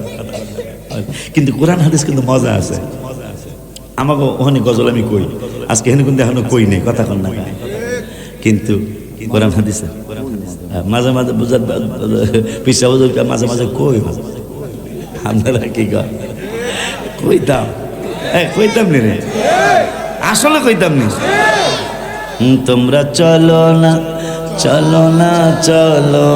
[SPEAKER 1] কিন্তু কোরআন হাদিস কিন্তু মজা আছে। আমাকে ওখানে গজল আমি কই, আজকে এখানে কিন্তু এখনো কই নেই, কথা কর না, কিন্তু কোরআন হাদিসে মাঝে মাঝে বুঝার পিসা মাঝে মাঝে কই, আপনারা কি কইতাম, কইতাম নি রে, আসলে কইতাম নি। তোমরা চলো না চলো না চলো,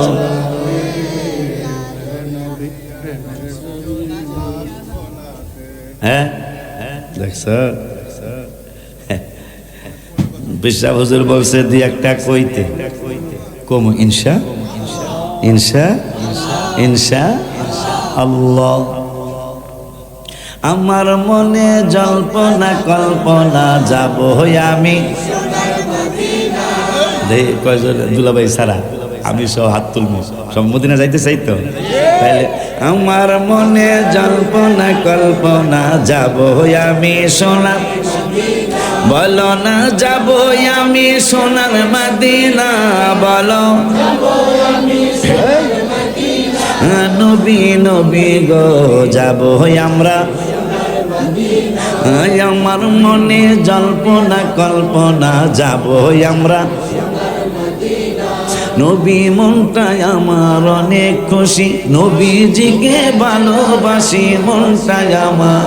[SPEAKER 1] হ্যাঁ দেখছ বিশ্বাস হুজুর বলছে দুই একটা কইতে কম, ইনশা ইনশা ইনশা আল্লাহ। আমার মনে জল্পনা কল্পনা যাব আমি, দুলাভাই সারা আমি সব হাত তুলবো, সব মদিনা যাইতে চাই তো, তাইলে আমার মনে জল্পনা কল্পনা যাব আমি সোনা, বলো না যাব আমি সোনার মদিনা, বলো নবী নবী গো যাব আমরা, আমার মনে জল্পনা কল্পনা যাব আমরা নবী মনটাই আমার অনেক খুশি নবীজিকে ভালোবাসি মনটাই আমার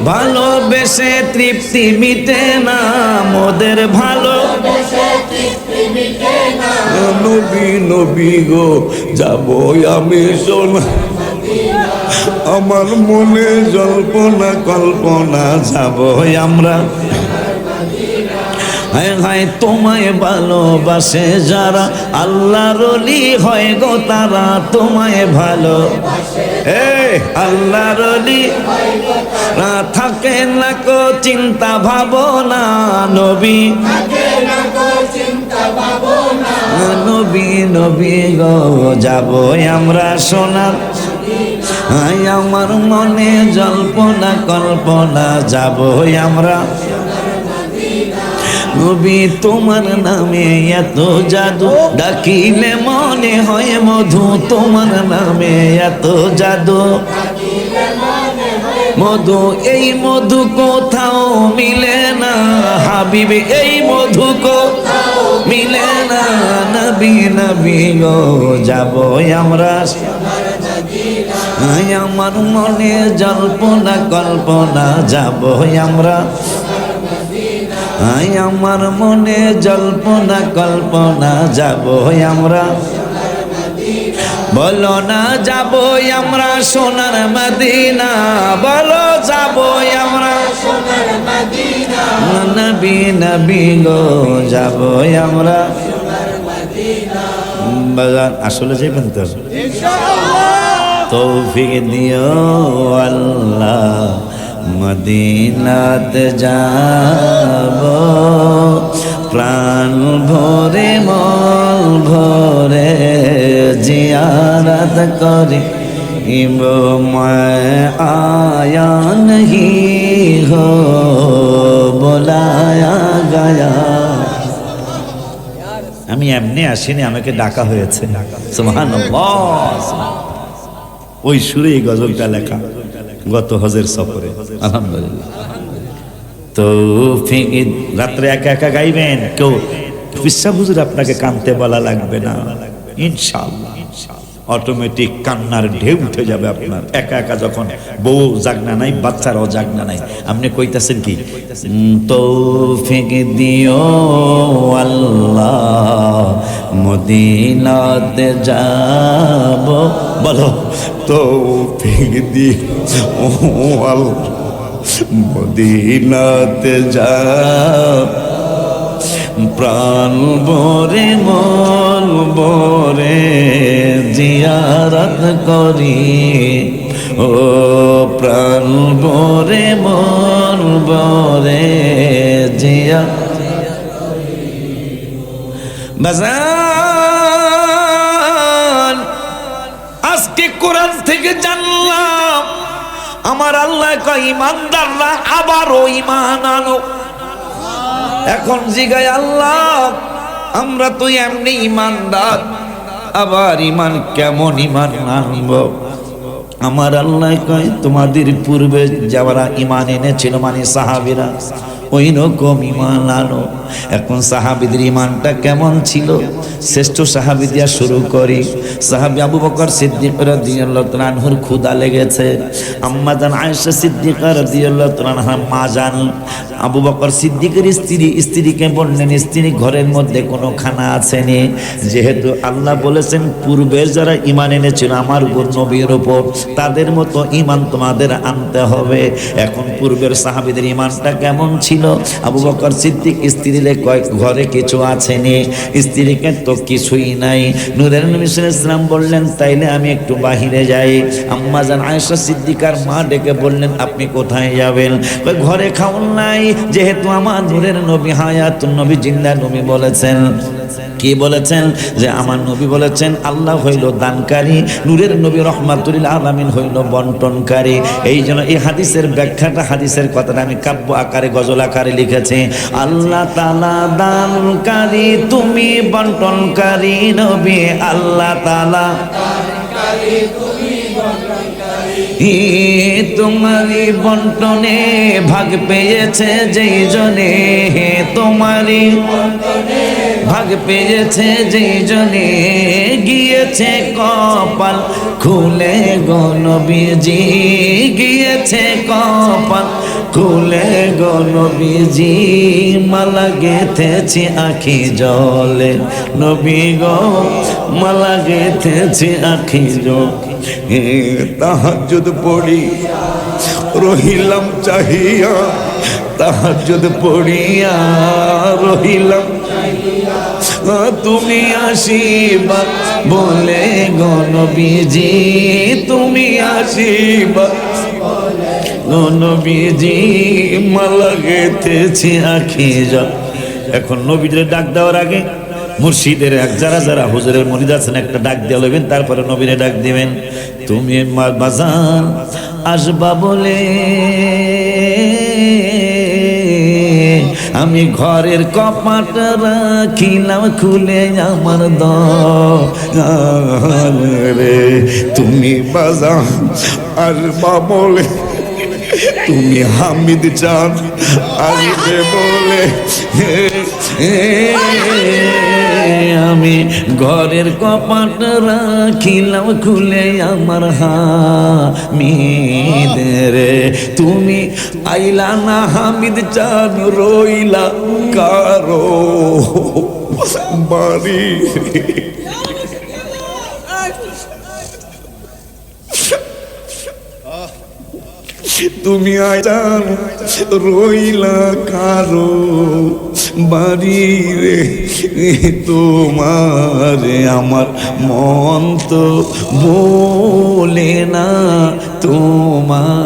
[SPEAKER 1] ভালোবেসে তৃপ্তি মিটে না মোদের ভালো নবী নবী গো যাবো আমি সোনা আমার মনে জল্পনা কল্পনা যাব আমরা হায় হায় তোমায় ভালোবাসে যারা আল্লাহর ওলি হয় গো তারা তোমায় ভালো আল্লাহর ওলি থাকে না কো চিন্তা ভাবনা নবী নবী নবী গো যাব আমরা সোনার আমার মনে জল্পনা কল্পনা যাব আমরা নবী তোমার নামে এত জাদু ডাকিলে মনে হয় মধু তোমার নামে এত জাদু মধু এই মধু কোথাও মিলে না হাবিব এই মধু কোথাও মিলে না নবী নবী গো যাব আমরা আমার মনে জল্পনা কল্পনা যাব আমরা আমার মনে জল্পনা কল্পনা যাব আমরা বলো না যাব আমরা সোনার মদিনা বলো যাব আমরা সোনার মদিনা নবী নবী গো যাব আমরা সোনার মদিনা বাজান আসলে যাবেন তো ইনশাআল্লাহ তৌফিক দিও আল্লাহ মদিনাতে যাব প্রাণ ভরে মন ভরে জিয়ারত করি मैं आया नहीं हो बुलाया गया আমি এমনি আসিনি আমাকে ডাকা হয়েছে সুবহানাল্লাহ ওই সুরে এই গজলটা লেখা গত হজের সফরে আলহামদুলিল্লাহ তো রাত্রে একা একা গাইবেন কেউ পিসা হুজুর আপনাকে কাঁদতে বলা লাগবে না ইনশাআল্লাহ অটোমেটিক কান্নার ঢেউ উঠে যাবে আপনার একা একা যখন বউ জাগনা নাই বাচ্চারাও জাগনা নাই আপনি কইতাছেন কি তৌফিক দিও আল্লাহ মদিনাতে যাব বলো তৌফিক দিও আল্লাহ মদিনাতে যাব প্রাণ ভরে মন ভরে জিয়ারত করি ও প্রাণ ভরে মন ভরে জিয়ারত বাজান আজকে কোরআন থেকে জানলাম আমার আল্লাহ কয় ইমানদাররা আবারও ঈমান আনো এখন জিগায় আল্লাহ আমরা তো এমনি ইমানদার আবার ঈমান কেমন ঈমান আনব আমার আল্লাহ কয় তোমাদের পূর্বে যারা ঈমান এনেছিল মানে সাহাবীরা ওই রকম ঈমান আনো এখন সাহাবীদের ঈমানটা কেমন ছিল শ্রেষ্ঠ সাহাবী দিয়া শুরু করি সাহাবী আবু বকর সিদ্দিক রাদিয়াল্লাহু তাআলা আনহুর ক্ষুধা লেগেছে আম্মা জান আয়েশা সিদ্দিকা রাদিয়াল্লাহু তাআলা আনহা মা জান আবু বকর সিদ্দিকের স্ত্রীকে বললেন স্ত্রী ঘরের মধ্যে কোনো খানা আছে নি যেহেতু আল্লাহ বলেছেন পূর্বে যারা ঈমান এনেছিল আমার নবীর উপর তাদের মতো ঈমান তোমাদের আনতে হবে এখন পূর্বের সাহাবীদের ঈমানটা কেমন ছিল আবু বকর সিদ্দিক স্ত্রীরে কয় ঘরে কিছু আছে নি স্ত্রীকে তো কিছুই নাই নূরের নবী সাল্লাল্লাহু আলাইহি ওয়াসাল্লাম বললেন তাইলে আমি একটু বাহিরে যাই আম্মা জান আয়েশা সিদ্দিকার মা ডেকে বললেন আপনি কোথায় যাবেন কই ঘরে খাওন নাই যেহেতু আমার নূরের নবী হায়াতুন নবী জিন্দা নবী বলেছেন কি বলেছেন যে আমার নবী বলেছেন আল্লাহ হইল দানকারী নূরের নবী রাহমাতুল আলামিন হইল বন্টনকারী এই জন্য এই হাদিসের ব্যাখ্যাটা হাদিসের কথাটা আমি কাব্য আকারে গজল আকারে লিখেছি আল্লাহ তাআলা দানকারী তুমি বন্টনকারী নবী আল্লাহ তাআলা দানকারী তুমি বন্টনকারী তোমারি বন্টনে ভাগ পেয়েছে যেই জনে, তোমারি ভাগ পেয়েছে যেই জনে, গিয়েছে কপাল খুলে গো নবীজি, গিয়েছে কপাল খুলে গো নবীজি, মালা গেথেছি আখি জলে নবী গো, মালা গেথেছি আখি জলে। তাহাজ্জুদ পড়ি রহিলাম চাহিয়া, তাহাজ্জুদ পড়িয়া রহিলাম, তুমি আসিবা বলে গো নবীজি, তুমি আসিবা গো নবীজি, মালা গেথেছি আখি জলে। এখন নবীদের ডাক দেওয়ার আগে মুর্শিদের যারা যারা হুজুরের মুরিদ আছেন একটা ডাক দিয়ে লইবেন, তারপরে নবীরে ডাক দিবেন। তুমি বাজান আসবা বলে আমি ঘরের কপাট রাখিলাম খুলে আমার দরে, তুমি বাজান আসবা বলে, তুমি হামিদ চান আসবে বলে, আমি ঘরের কপাট রাখিলাম খুলে আমার হামিদ রে, তুমি আইলা না হামিদ চান রইলা কারো বাড়ি। তুমি আইলাম রইলা কারো বাড়ি রে, তোমার আমার মন তো বলে না তোমার,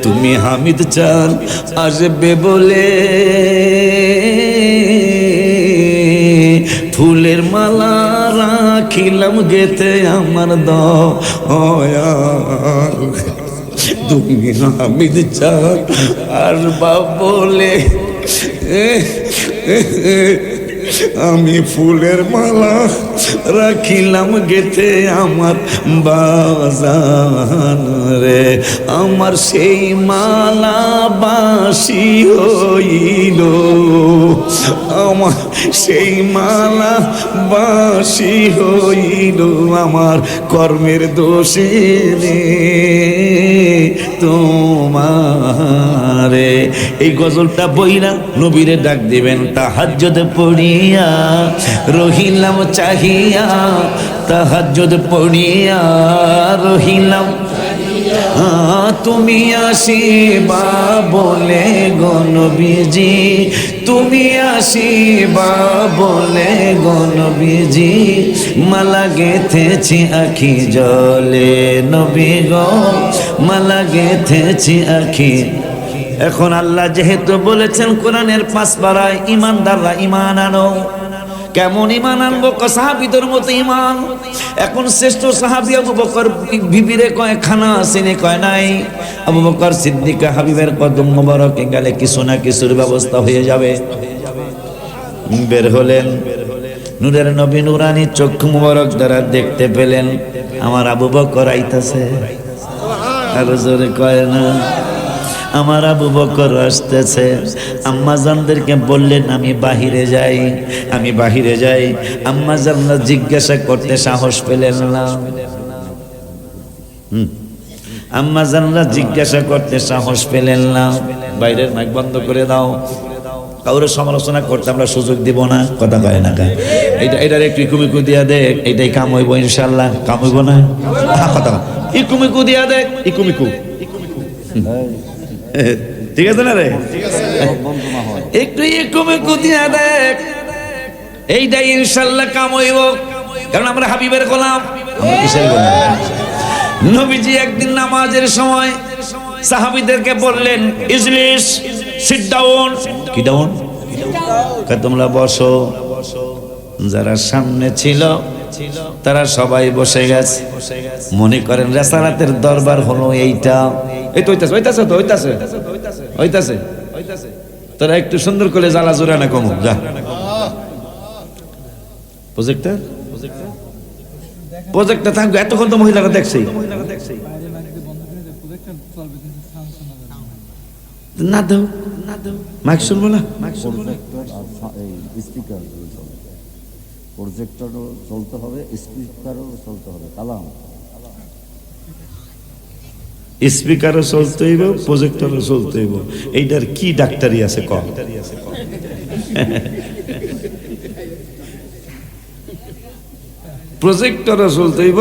[SPEAKER 1] তুমি হামিদ চান আসবে বলে ফুলের মালা রাখিলাম গেতে আমার দয়া, তুমি হামিদ চান আসবা বলে আমি ফুলের মালা রাখিলাম গেতে আমার বাজান রে, আমার সেই মালা বাসি হইল, আমার সেই মালা বাসি হইল আমার কর্মের দোষে রে তোমারে। এই গজলটা বইরা নবীরে ডাক দিবেন, তাহাজ্জুদ পড়িয়া রহিলাম চাহিয়া, তাহাজ্জুদ পড়িয়া রহিলাম, তুমি আসিবা বলে গো নবীজি, তুমি আসিবা বলে গো নবীজি, মালা গেথেছি আখি জলে নবী গো, মালা গেথেছি আখি। এখন আল্লাহ যেহেতু বলেছেন কোরআনের 5 পারায় ইমানদাররা ঈমান আনো, কেমন ঈমান আনবো? সাহাবীদের মতো ঈমান। এখন শ্রেষ্ঠ সাহাবী আবু বকর বিবিরে কয় খানা আসেনি, কয় নাই। আবু বকর সিদ্দিক হাবিবের কদম মোবারকে গেলে কিছু না কিছুর ব্যবস্থা হয়ে যাবে। বের হলেন, নূরের নবী নুরানি চক্ষু মোবারক দ্বারা দেখতে পেলেন আমার আবু বকর আইতাছে, আর জোরে কয় না আমার আবু বকর আসতেছে। আম্মা জানদেরকে বললেন আমি বাহিরে যাই, আমি বাহিরে যাই। আম্মা জানরা জিজ্ঞাসা করতে সাহস পেলেন না, আম্মা জানরা জিজ্ঞাসা করতে সাহস পেলেন না। বাইরের মাইক বন্ধ করে দাও, কাউরে সমালোচনা করতে আমরা সুযোগ দিব না। কথা কয় না, এটার একটু ইকুমিকু দিয়া দেখ, এইটাই কাম হইব ইনশাল্লাহ। কাম হইব না? কথা ইকুমিকু দিয়া দেখ, ইকুমিকু ঠিক আছে না রে? একটু ইকুমিকু দিয়া দেখ, এইটাই ইনশাল্লাহ কাম হইব। কারণ আমরা হাবিবের গোলাম। আমরা কিসের গোলাম? নবীজি একদিন নামাজের সময় সাহাবীদেরকে বললেন ইজলিস, সিট ডাউন। কি ডাউন? তোমরা বসো। যারা সামনে ছিল তারা সবাই বসে গেছে। মনে করেন রেসারাতের দরবার হলো এইটা। এই তো হইতাছে। তোরা একটু সুন্দর করে জ্বালা জোরা না কম যা প্রজেক্টর প্রজেক্টটা থাকবে, এতক্ষণ তো মহিলারা দেখছে না, দেও মাইক শুনবো না।
[SPEAKER 3] প্রজেক্টর আর এই স্পিকার চলে, প্রজেক্টরও চলতে হবে, স্পিকারও চলতে হবে। কালাম
[SPEAKER 1] স্পিকারও চলতে হইব, প্রজেক্টরও চলতে হইব। এইটার কি ডাক্তারি আছে কম? প্রজেক্টরও চলতে হইব,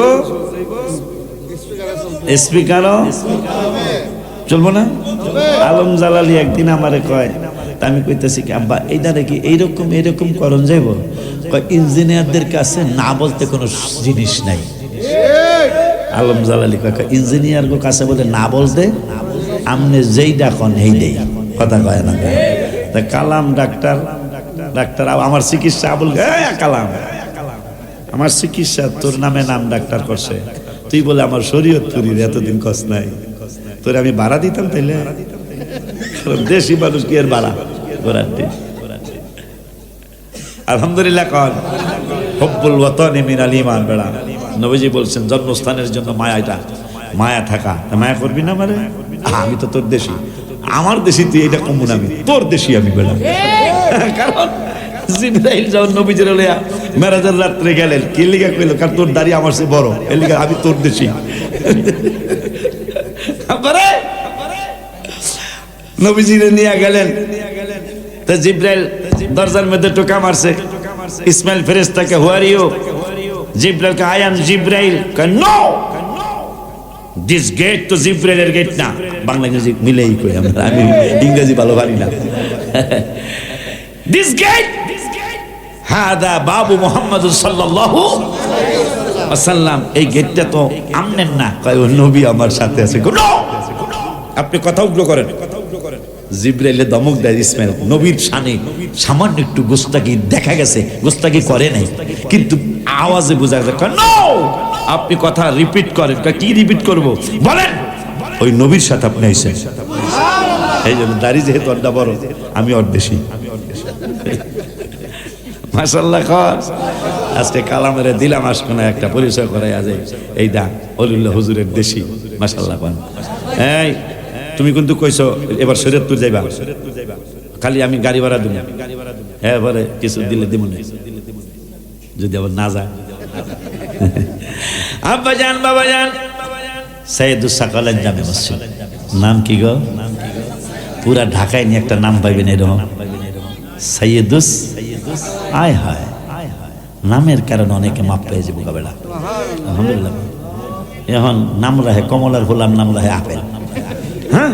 [SPEAKER 1] স্পিকারও চলবো না। আলম জালালি একদিন আমারে কয়, তা আমি কইতেছি কি আব্বা এইটা নাকি এইরকম করণ যাইব? কয় ইঞ্জিনিয়ারদের কাছে না বলতে কোনো জিনিস নাই। আলম জালালি কয় ইঞ্জিনিয়ার গো কাছে বলে না বলতে আমনে যেই ডাকন এই দেই, কথা কয় না। তা কালাম ডাক্তার আমার চিকিৎসা আবুল কালাম আমার চিকিৎসা তোর নামে নাম ডাক্তার করছে, তুই বলে আমার শরীয়তপুরীর এতদিন কষ্ট নাই, তোর আমি ভাড়া দিতাম তাইলে? দেশি মানুষ কি এর ভাড়া ঘোরার দিন। আলহামদুলিল্লাহ কন হব্বুল ওয়াতানি মিনাল ঈমান। বেড়া নবীজি বলছেন জন্মস্থানের জন্য মায়া থাকা। মায়া করবি না মানে? আমি তো তোর দেশি, আমার দেশি তুই, এটা কমুন আমি তোর দেশি আমি। বেড়া কারণ জিবরাইল যখন নবীজির লইয়া মেরাজের রাত্রে গেলেন, কি লিগা কইল? কারণ তোর দাড়ি আমার চেয়ে বড়, এর লিগা আমি তোর দেশি। নবীজিরে নিয়ে গেলেন, তো জিবরাইল দরজার মধ্যে টোকা মারছে। ইসমাইল ফেরেশতাকে হু আর ইউ? জিবরাইল কে I am Jibrail. No, this gate তো জিবরাইলের গেট না। বাংলা ইংরেজি মিলেই কই আমরা, আমি ইংরেজি ভালো পারি না। দিস গেট হাদা বাবু মুহাম্মদ সাল্লাল্লাহু আলাইহি ওয়াসাল্লাম। এই গেটটা তো আমনেন না। কয় ও নবী আমার সাথে আছে। নো, আপনি কথা উগ্র করেন। জিবরাইলে দমক দেয় ইসমাইল। নবীর শানে সামান্য একটু গোস্তাকি দেখা গেছে, গোস্তাকি করে নাই, কিন্তু আওয়াজে বোঝা যায়। নো, আপনি কথা রিপিট করেন। কি রিপিট করব বলেন? ওই নবীর সাথে আপনি আইছেন। এই জন্য দাড়ি যেহেতু অর্ধা বড়, আমি অর্ধেশি। মাশাআল্লাহ। আজকে কালামের দিলাম আশকোনা একটা পরিচয় করাই আজ এইটা অলিউল্লাহ হুজুরের দেশি। মাশাআল্লাহ। এই তুমি কিন্তু কইছো এবার শরীয়তপুর যাইবা, খালি আমি গাড়ি ভাড়া দিই। এবারে কিছু দিলে দিব না, যদি আবার না যায়। আব্বা জান বাবা জান, সৈয়দুস সাকালাইন জামে মসজিদ। নাম কি গো? পুরা ঢাকায় নিয়ে একটা নাম পাইবেন এরকম, সৈয়দুস। আয় হায়, নামের কারণে অনেকে মাপ পেয়ে যাবো বেড়া। আলহামদুলিল্লাহ। এখন নাম রাহে কমলার হলাম, নাম রাহে আপেল। হ্যাঁ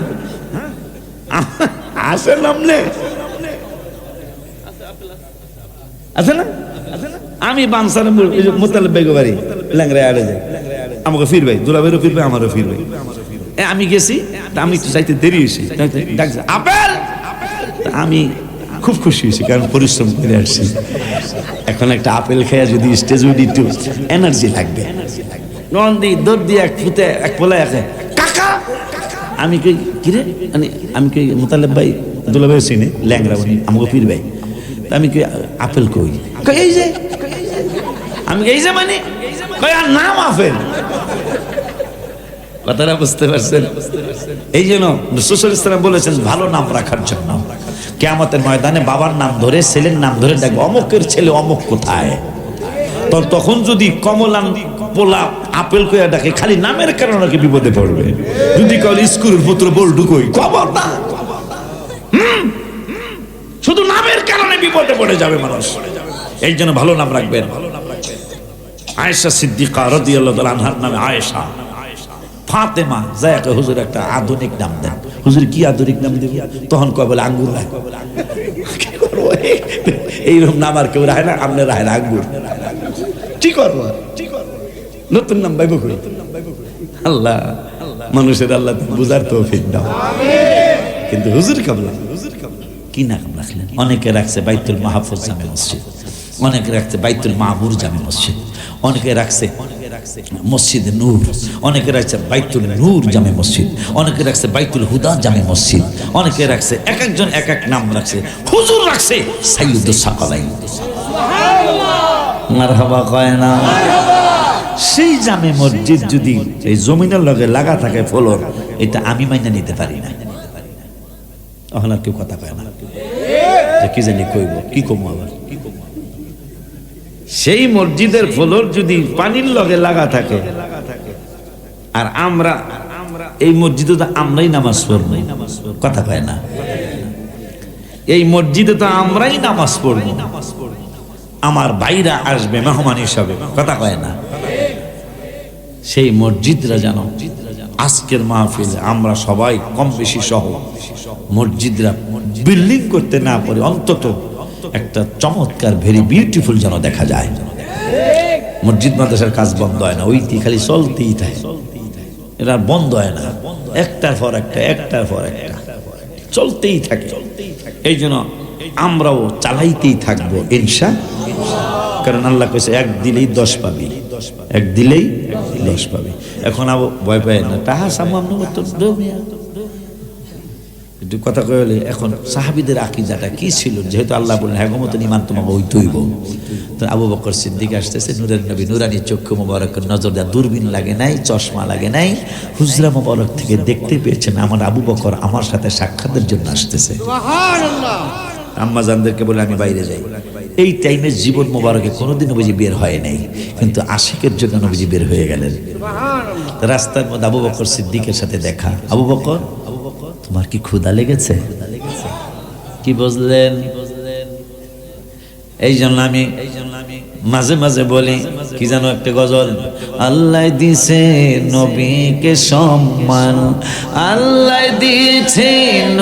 [SPEAKER 1] আছে নাম নে আছে না? আমি বানসার মোতালেব বেগো বাড়ি ল্যাংরায় আড়ে যাই, আমাকে ফিরবাই, দুলাবেরও ফিরবে, আমারও ফিরবে। আমি গেছি, আমি তো যাইতে দেরি হয়েছি, ডাকছে আপেল। আমি খুব খুশি হয়েছি, কারণ পরিশ্রম করে আসছি। এখন একটা আপেল খেয়ে যদি স্টেজ উঠি একটু এনার্জি লাগবে। নন্দি দৌড় দিয়ে এক ফুটে এক পোলা একে কাকা। আমি কই কিরে, আমি কই মোতালেব ভাই দুলাভাই চিনি, ল্যাংরা বনি, আমাকে পীর ভাই। আমি কই আপেল কই? এই যে আমি এই যে মানে কই আর নাম আপেল। কথাটা বুঝতে পারছেন? এই জন্য রাসূল ইসলাম বলেছেন ভালো নাম রাখার জন্য। কিয়ামতের ময়দানে বাবার নাম ধরে ছেলের নাম ধরে দেখবে অমুকের ছেলে অমুক কোথায়। তখন যদি কমলান পোলা আপেল কইয়া ডাকে, খালি নামের কারণে নাকি বিপদে পড়বে। যদি কাল স্কুলের পুত্র বলটু কই, খবর না, শুধু নামের কারণে বিপদে পড়ে যাবে মানুষ। এই জন্য ভালো নাম রাখবেন। আয়েশা সিদ্দিকা রাদিয়াল্লাহু তাআলা আনহার নামে আয়েশা। ফাতেমা যাকে হুজুর একটা আধুনিক নাম দেন। হুজুর কি আধুনিক নাম দেব? তখন কয় বলে আঙ্গুর রায়। এইরকম নাম আর কেউ রায় না, আপনি রায় না আঙ্গুর। ঠিক করবো, নতুন নাম পাইব কই? আল্লাহ মানুষের আল্লাহ বুঝার তৌফিক দাও। কিন্তু হুজুর কাবলা কি নাম রাখলেন? অনেকে রাখছে বাইতুল মাহফুজ জামে মসজিদ, অনেকে রাখছে বাইতুল মামুর জামে মসজিদ, অনেকে রাখছে মসজিদে নূর, অনেকে রাখছে বাইতুল নূর জামে মসজিদ, অনেকে রাখছে বাইতুল হুদা জামে মসজিদ, অনেকে রাখছে এক একজন এক এক নাম রাখছে। হুজুর রাখছে সাইয়্যিদুস সাকালাইন। মারহাবা কয় না? সেই জামে মসজিদ যদি এই জমিনের লগে লাগা থাকে ফ্লোর, এটা আমি মাইনা নিতে পারি না। এখন আর কেউ কথা কয় না, যে কি জানি কইব, কি কমু আবার। সেই মসজিদের ফ্লোর যদি পানির লগে লাগা থাকে, আর আমরা এই মসজিদে তো আমরাই নামাজ পড়ব, কথা কয় না। এই মসজিদে তো আমরাই নামাজ পড়ব, আমার ভাইরা আসবে মেহমান হিসাবে, কথা কয় না। সেই মসজিদরা যেন আজকের মাহফিলে আমরা সবাই কম বেশি সহ মসজিদরা বিল্ডিং করতে না পারি, অন্তত একটা চমৎকার ভেরি বিউটিফুল যেন দেখা যায়। মসজিদ মাদ্রাসার কাজ বন্ধ হয় না, ওইটি খালি চলতেই থাকে, এটা বন্ধ হয় না, একটার পর একটা, একটার পর একটা চলতেই থাকে। এই জন্য আমরাও চালাইতেই থাকবো ইনশাআল্লাহ, কারণ আল্লাহ কইছে এক দিলেই 10 পাবি, এক দিলেই 10 পাবি। এখন আবার ভয় পাই না, তাহা সামান্য মতো দমিয়া একটু কথা কইলে। এখন সাহাবীদের আকীদাটা কি ছিল, যেহেতু আল্লাহ বলেন হ্যাঁ মতন ঈমান তোমাকে হইতেইব। তো আবু বকর সিদ্দিক আসতেছে, নূরের নবী নুরানি চক্ষু মোবারকের নজর দেয়া, দূরবীন লাগে নাই, চশমা লাগে নাই, হুজরা মোবারক থেকে দেখতে পেয়েছেন আমার আবু বকর আমার সাথে সাক্ষাতের জন্য আসতেছে।
[SPEAKER 2] সুবহানাল্লাহ।
[SPEAKER 1] আম্মা জানদেরকে বলে আমি বাইরে যাই। এই টাইমে জীবন মোবারকে কোনোদিন নবীজি বের হয় নাই, কিন্তু আশিকের জন্য নবীজি বের হয়ে গেলেন। রাস্তার মধ্যে আবু বকর সিদ্দিকের সাথে দেখা। আবু বকর, তোমার কি ক্ষুধা লেগেছে? কি বুঝলেন? এই জন্য আমি মাঝে মাঝে বলি কি জানো একটা গজল, আল্লাহ দিছে নবীকে সম্মান, আল্লাহ দিছে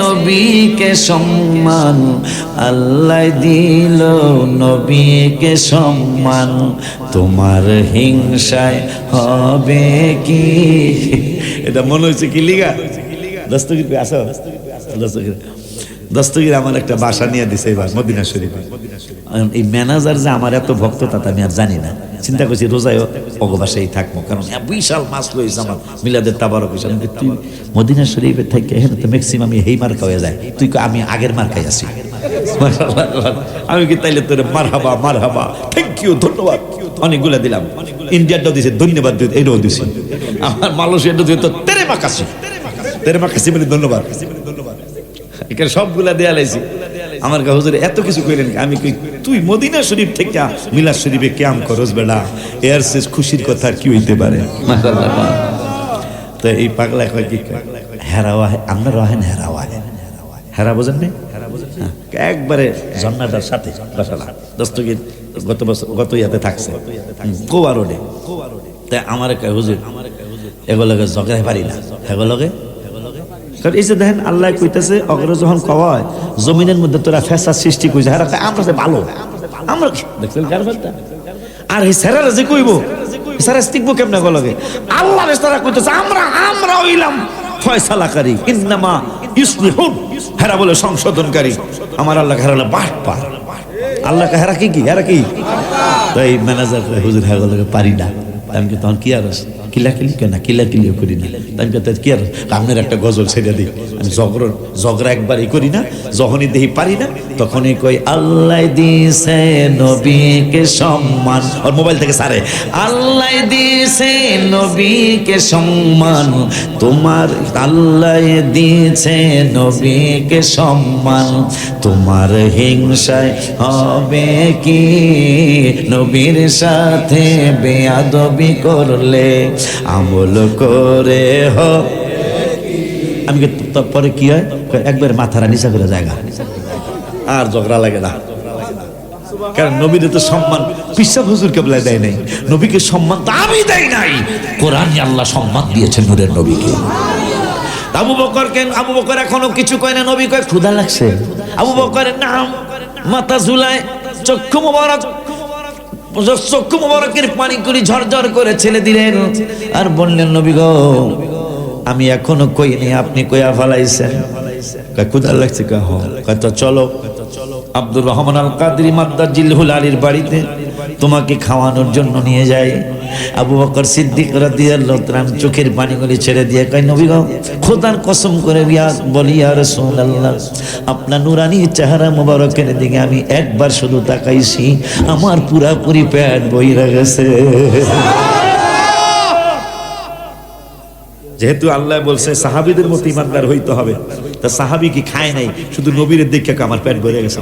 [SPEAKER 1] নবীকে সম্মান, আল্লাহ দিল নবীকে সম্মান, তোমার হিংসায় হবে কি? এটা মনে হচ্ছে কি লিগা দস্তগীর আসো, দস্তগীর আমার একটা বাসা নিয়ে দিছে এবার মদিনা শরীফে। এই ম্যানেজার যে আমার এত ভক্ত তা আমি আর জানি না, চিন্তা করছি রোজায়ও অগবাসাই থাকবো, কারণ বিশাল মাছ লইছে আমার মিলাদের তাবারক হিসাবে। তুই মদিনা শরীফের থেকে এখানে তো ম্যাক্সিমাম এই মার খাওয়া যায়, তুই আমি আগের মার খাই আছি। আমি কি তাইলে তোর মারহাবা মারহাবা থ্যাংক ইউ ধন্যবাদ অনেকগুলা দিলাম, ইন্ডিয়াটাও দিছে ধন্যবাদ, এটাও দিছি, আমার মালয়েশিয়াটা দিতে তেরে মাকাছি, তেরে মাকাছি মানে ধন্যবাদ, এখানে সবগুলা দেয়া লাইছি। আমার কা হুজুর এত কিছু কইলেন, আমি কই তুই মদিনা শরীফ থেকে মিলাদ শরীফে কিয়াম করস বেড়া, এর শেষ খুশির কথা কি হইতে পারে? মাশাআল্লাহ। তো এই পাগলা কয় কি হেরাওয়া, আমরা রহেন হেরাওয়া, হেরা বোঝেন না? একবারে জন্নাটার সাথে বসালা দস্তগীর গত বছর গত ইয়াতে থাকছে কোয়া রোডে। তাই আমার কয় হুজুর এগুলোকে জগাই পারি না, এগুলোকে কারণ এই যে দেখেন আল্লাহ কইতেছে অগ্র যখন কওয়ায় জমিনের মধ্যে তোরা ফেসাদ সৃষ্টি কইছে, হেরা আমরা যে ভালো, আমরা দেখছেন কারবারটা। আর এই সেরারা যে কইব সেরা টিকবো কেমনে গলগে? আল্লাহ তারা কইতেছে আমরা হইলাম ফয়সালাকারী, ইন্নামা ইউসলিহুন, হেরা বলে সংশোধনকারী। আমার আল্লাহ হেরা বলে বাটপার, আল্লাহ হেরা কি হেরা কি? তাই ম্যানেজার হুজুর হেরা গলগে পারি না। আমি কি তখন কি আর কিলাকিলি কেনা কিলাকিলিও করি না, আমি কি আর আপনার একটা গজল ছেড়ে দিই। আমি ঝগড়া একবারই করি না, যখনই দেখি পারি না তখনই কই আল্লাহ দিছে নবীকে সম্মান, আর মোবাইল থেকে সারে আল্লাহ দিছে নবীকে সম্মান, তোমার আল্লাহ দিছে নবীকে সম্মান, তোমার হিংসায় হবে কি? নবীর সাথে বেয়াদবি করলে আমল করে আমি পরে কি হয় একবার মাথারা নিচা করে জায়গা আর ঝগড়া লাগে না, কারণ নবীর তো সম্মান পিসাব হুজুর কেবলা দেয় নাই, নবীকে সম্মান তো আমি দেই নাই, কোরআনে আল্লাহ সম্মান দিয়েছেন নূরের নবীকে। আবু বকর কেন? আবু বকর এখনো কিছু কয় না, নবী কয় ক্ষুধা লাগছে। আবু বকরের নাম মাথা ঝুলায়, চক্ষু মোবারকের পানি করে ঝরঝর করে ছেলে দিলেন আর বললেন নবী গো আমি এখনো কইনি, আপনি কইয়া ফেলাইছেন। ক্ষুধা লাগছে, তো চলো আব্দুর রহমান আল কাদরি মাদ্দাজিলহুল আলীর বাড়িতে তোমাকে খাওয়ানোর জন্য নিয়ে যায়। আবু বকর সিদ্দিক রাদিয়াল্লাহু তাআলা চোখের পানিগুলি ছেড়ে দিয়ে কয় নবী গো খোদার কসম করে বলি ইয়া রাসূলুল্লাহ আপনার নুরানি চেহারা মোবারকের দিকে আমি একবার শুধু তাকাইছি, আমার পুরাপুরি পেট বইরা গেছে। যেহেতু আল্লাহ বলছে সাহাবীদের মতো ইমানদার হইতে হবে, তা সাহাবী কি খায় নাই, শুধু নবীর দেখে আমার পেট ভরে গেছে।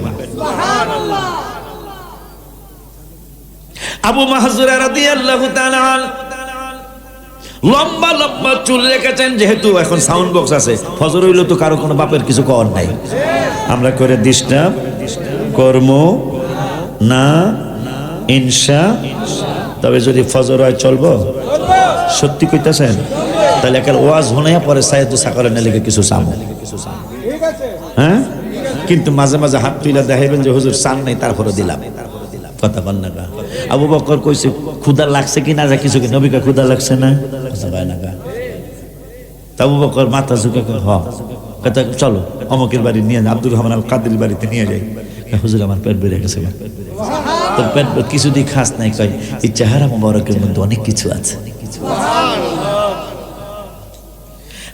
[SPEAKER 1] আবু মাহজুরা রাদিয়াল্লাহু তাআলা লম্বা লম্বা চুল রেখেছেন, যেহেতু এখন সাউন্ড বক্স আছে, ফজর হইলো তো কারো কোনো বাপের কিছু কর নাই, আমরা করে ডিস্টার্ব কর্ম না ইনশা। তবে যদি ফজর হয় চলবো, সত্যি কইতাছেন? তাহলে একাল ওয়াজ হনাইয়া পরে সাইয়েদ সাকারে না লেগে কিছু চামো, হ্যাঁ? কিন্তু মাঝে মাঝে হাত তুইলা দেখাইবেন যে হুজুর চান নাই, তারপরে দিলাম। কথা বল না। আবু বকর কইছে ক্ষুধা লাগছে কি না, যা কিছু কি নবীকে ক্ষুধা লাগছে না? আবু বকর মাথা ঝুঁকে কথা চলো অমকের বাড়ি নিয়ে যাই, আব্দুর রহমান আল কাদের বাড়িতে নিয়ে যাই। হুজুর আমার পেট বেড়ে গেছে। তো পেট কিছুদিন খাস নাই, কয় এই চেহারা মোবারকের মধ্যে অনেক কিছু আছে।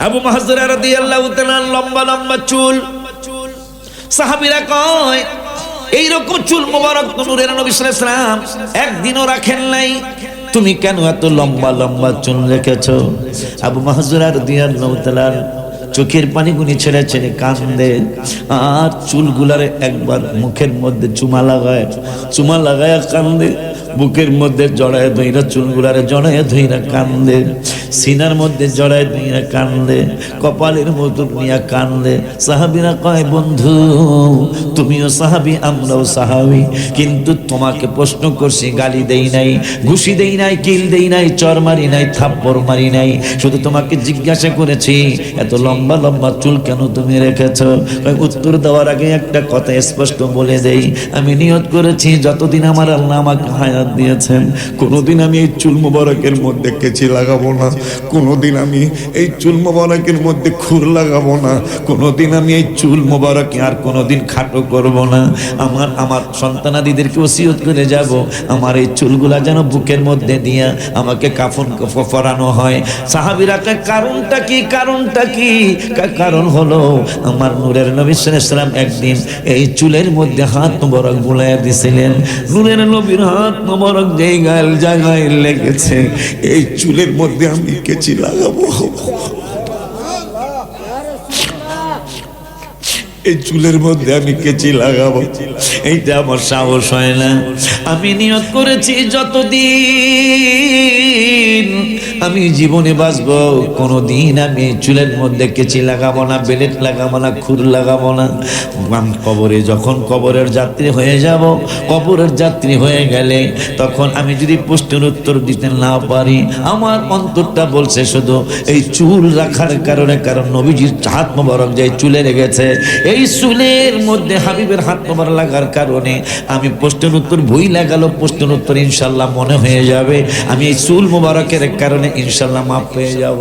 [SPEAKER 1] আবু মাহজুরা রাদিয়াল্লাহু তাআলা লম্বা লম্বা চুল, সাহাবীরা কয় এইরকম চুল মোবারক নূরের নবী সাল্লাল্লাহু আলাইহি ওয়াসাল্লাম একদিনও রাখেন নাই, তুমি কেন এত লম্বা লম্বা চুল রেখেছো? আবু মাহজুরা রাদিয়াল্লাহু তাআলা চোখের পানিগুনি ছেড়ে ছেড়ে কান্দে, আর চুলগুলারে একবার মুখের মধ্যে চুমা লাগায় কান্দে, বুকের মধ্যে জড়ায় ধইরা চুলগুলারে জড়ায় ধইরা কান্দে, সিনার মধ্যে জড়ায় ধইরা কান্দে, কপালের মধ্যে নিয়া কান্দে। সাহাবীরা কয় বন্ধু তুমিও সাহাবী আমরাও সাহাবী, কিন্তু তোমাকে প্রশ্ন করছি, গালি দেই নাই, ঘুষি দেই নাই, কিল দেই নাই, চর মারি নাই, থাপ্পড় মারি নাই, শুধু তোমাকে জিজ্ঞাসা করেছি এত লম্বা লম্বা চুল কেন তুমি রেখেছো? উত্তর দেওয়ার আগে একটা কথা স্পষ্ট বলে দেই, আমি নিয়ত করেছি যতদিন আমার আল্লাহ আমাকে হায়াত দিয়েছেন, কোনোদিন আমি এই চুল মোবারকের মধ্যে কেচি লাগাবো না, কোনোদিন আমি এই চুল মোবারকের মধ্যে খুর লাগাবো না, কোনোদিন আমি এই চুল মোবারকে আর কোনোদিন খাটো করব না। আমার সন্তানাদিদেরকে ওসিয়ত করে যাব, আমার এই চুলগুলা যেন বুকের মধ্যে দিয়া আমাকে কাফন পরানো হয়। সাহাবীরা কয় কারণটা কি? কারণ হলো আমার নূরের নবী সাল্লাল্লাহু আলাইহি ওয়াসাল্লাম একদিন এই চুলের মধ্যে হাত মোবারক বুলাইয়া দিয়েছিলেন, নূরের নবীর হাত মোবারক যেই জায়গায় লেগেছে, এই চুলের মধ্যে আমি কেচি লাগাবো, এই চুলের মধ্যে আমি কেচি লাগাবো, এইটা আমার সাহস হয় না। আমি নিয়ত করেছি যতদিন আমি জীবনে বাঁচবো কোনোদিন আমি চুলের মধ্যে কেচি লাগাবো না, বেলেট লাগাবো না, খুর লাগাবো না। কবরে যখন কবরের যাত্রী হয়ে যাব, কবরের যাত্রী হয়ে গেলে তখন আমি যদি প্রশ্নের উত্তর দিতে না পারি, আমার অন্তরটা বলছে শুধু এই চুল রাখার কারণে, কারণ নবীজির হাত মোবারক যে চুলে লেগেছে, এই চুলের মধ্যে হাবিবের হাত মোবারক লাগার কারণে আমি প্রশ্নের উত্তর ভুল লাগালো, প্রশ্নের উত্তর ইনশাল্লাহ মনে হয়ে যাবে, আমি এই চুল মোবারকের কারণে ইনশাল্লাহ মাফ পেয়ে যাব।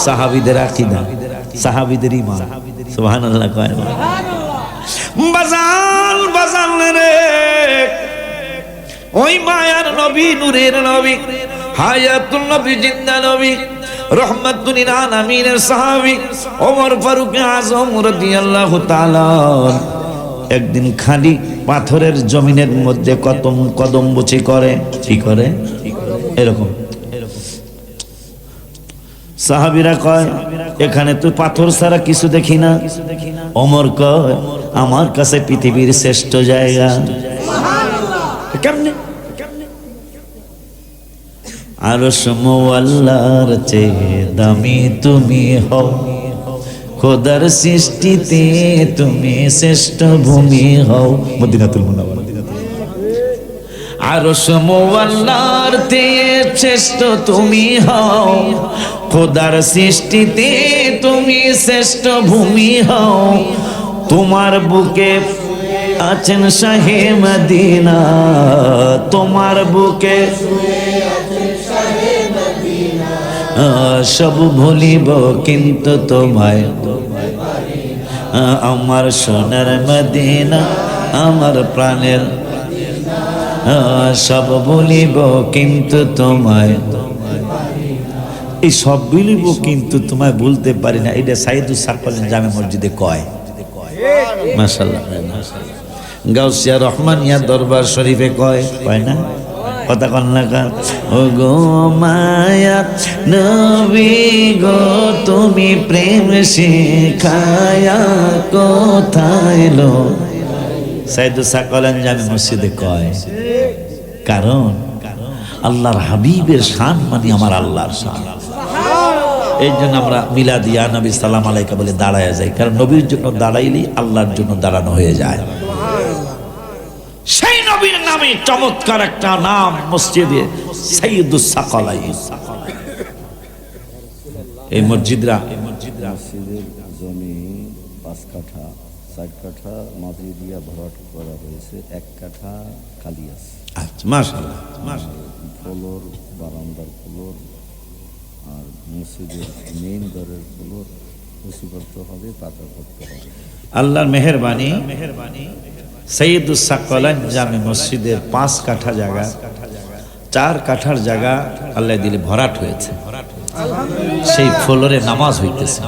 [SPEAKER 1] সাহাবীদের আকীদা, সাহাবীদের ঈমান, সুবহানাল্লাহ কয় না? বাজান রে, ওই মায়ার নবী, নূরের নবী, হায়াতুল নবী, জিন্দা নবী, রহমাতুল লিল আলামিনের সাহাবী ওমর ফারুক আযম রাদিয়াল্লাহু তাআলা একদিন খালি পাথরের জমিনের মধ্যে কদম বুচি করে, কি করে এরকম। সাহাবীরা কয় এখানে তো পাথর ছাড়া কিছু দেখি না। ওমর কয় আমার কাছে পৃথিবীর শ্রেষ্ঠ জায়গা। কেমনে? আরশ মুআল্লার চেয়ে দামি তুমি হও, খোদার সৃষ্টিতে তুমি শ্রেষ্ঠ ভূমি হও। মদিনাতুল মুনাওয়ারা। আরশ মুআল্লার চেয়ে শ্রেষ্ঠ তুমি হও, খোদার সৃষ্টিতে তুমি শ্রেষ্ঠ ভূমি হও। তোমার বুকে আছেন শাহে মদিনা, তোমার বুকে সব ভুলিব কিন্তু তোমায়, আমার সোনার মদিনা, আমার প্রাণের, সব ভুলিব কিন্তু তোমায়, এই সব ভুলিব কিন্তু তোমায় বলতে পারি না। এটা সাইদুস সাকওয়ানি জামে মসজিদে কয়। মাশাআল্লাহ। গাউসিয়া রহমানিয়া দরবার শরীফে কয়, কয় না? কথা কন না কা ও গো মায়া নবী গো তুমি প্রেম শিখায়া কোথায় লো সাইদুস সাকলান জামে মসজিদে কয় কারণ আল্লাহর হাবিবের শান মানে আমার আল্লাহর শান। এই জন্য আমরা মিলাদিয়া নবী সালাম আলাইকা বলে দাঁড়ায় যাই, কারণ নবীর জন্য দাঁড়াইলেই আল্লাহর জন্য দাঁড়ানো হয়ে যায়। সেই নবীর নামে চমৎকার একটা নাম মসজিদে সাইয়্যিদুস সাকলাইন। এই মসজিদরা
[SPEAKER 3] মসজিদের জমি 5 কাঠা, 4 কাঠা মাটি দিয়া ভরাট করা হয়েছে, 1 কাঠা খালি আছে।
[SPEAKER 1] আচ্ছা, মাশাআল্লাহ মাশাআল্লাহ।
[SPEAKER 3] ফ্লোর, বারান্দার ফ্লোর আর মসজিদের মেইন দরের ফ্লোর উঁচু করতে হবে, পাকা করতে হবে।
[SPEAKER 1] আল্লাহর মেহেরবানি সাইয়্যিদুস সাকলাইন জামে মসজিদের 5 কাঠা জায়গা, 4 কাঠার জায়গা আল্লাহ দিলে ভরাট হয়েছে, সেই ফ্লোরে নামাজ হইতেছে।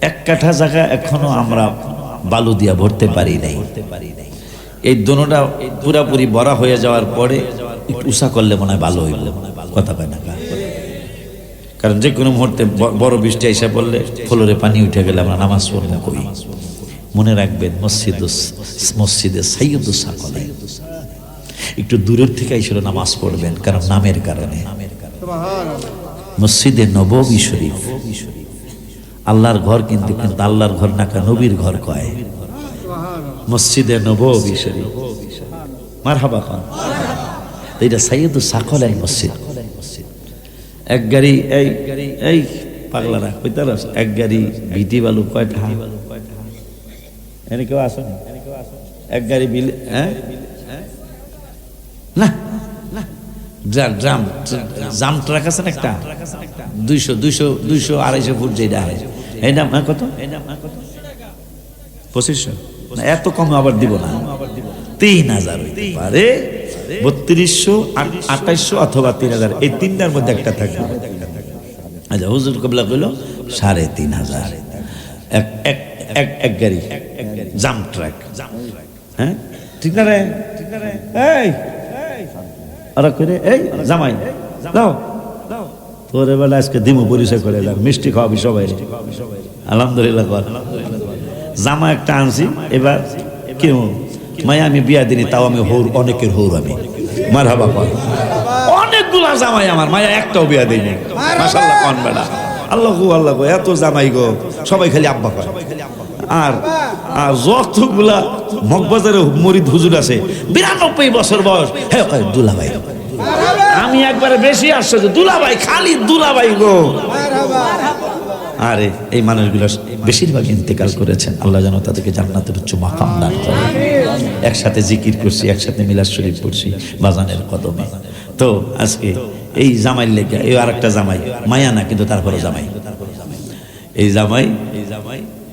[SPEAKER 1] 1 কাঠা জায়গা এখনো আমরা বালু দিয়া ভরতে পারি নাই। এই দোনোটা পুরাপুরি ভরা হয়ে যাওয়ার পরে একটু উষা করলে মনে হয় ভালো হইল, কথা কয় না, কারণ যে কোনো মুহূর্তে বড় বৃষ্টি এসে পড়লে ফ্লোরে পানি উঠে গেলে আমরা নামাজ পড়বো কই। মনে রাখবেন মসজিদে সাইয়্যিদুস সাকলাইন, একটু দূরের থেকে এসে নামাজ পড়বেন, কারণ নামের কারণে। মসজিদে নববী শরীফ আল্লাহর ঘর, কিন্তু আল্লাহর ঘর না, নবীর ঘর কয় মসজিদে নববী শরীফ। মারহাবা খান। এটা সাইয়্যিদুস সাকলাইন মসজিদ। এক গাড়ি এই পাগলারা কইতারা, এক গাড়ি ভিটি বালু কয়টা এনে কেউ আসেন? এক গাড়ি বিল, হ্যাঁ না ড্রাম জাম ট্রাক আছে না একটা, 200-250 ফুট যেটা হয়, এই নাম কত? 2500 না, এত কমে আবার দিব না, 3000 হইতে পারে, 3200, 2800 অথবা 3000, এই তিনটার মধ্যে একটা থাকবে। আচ্ছা, হুজুর কবলা কইল 3500 এক গাড়ি জাম ট্রাক, হ্যাঁ ঠিক না রে? এই আর করে এই জামাই দাও তোরে বেলা আজকে দিমু পরিচয় করে দাও, মিষ্টি খাওয়াবি সবাই। আলহামদুলিল্লাহ কর। জামা একটা আনছি, এবার কেউ মায়া আমি বিয়া দিনি, তাও আমি হৌর, অনেকের হৌর আমি। মারহাবা কর। অনেকগুলা জামাই আমার, মায়া একটাও বিয়া দিইনি। মাশাআল্লাহ কোন বেলা, আল্লাহ গো আল্লাহ গো, এত জামাই গো, সবাই খালি আব্বা কয়। আর যতগুলা মগবাজারে মরিদ হুজুর আছে 92 বছর বয়স, হ্যাঁ দুলাভাই। আমি একবারে বেশি আশ্চর্য, দুলাভাই, খালি দুলাভাই গো। আরে এই মানুষগুলো বেশিরভাগ ইন্তেকাল করেছেন, আল্লাহ যেন তাদেরকে জান্নাতের উচ্চ মাকাম দান করে। একসাথে জিকির করছি, একসাথে মিলাদ শরীফ পড়ছি বাজানের কদমে। তো আজকে এই জামাই লেগে, এই আরেকটা জামাই, মায়া না কিন্তু তারপরে জামাই, এই জামাই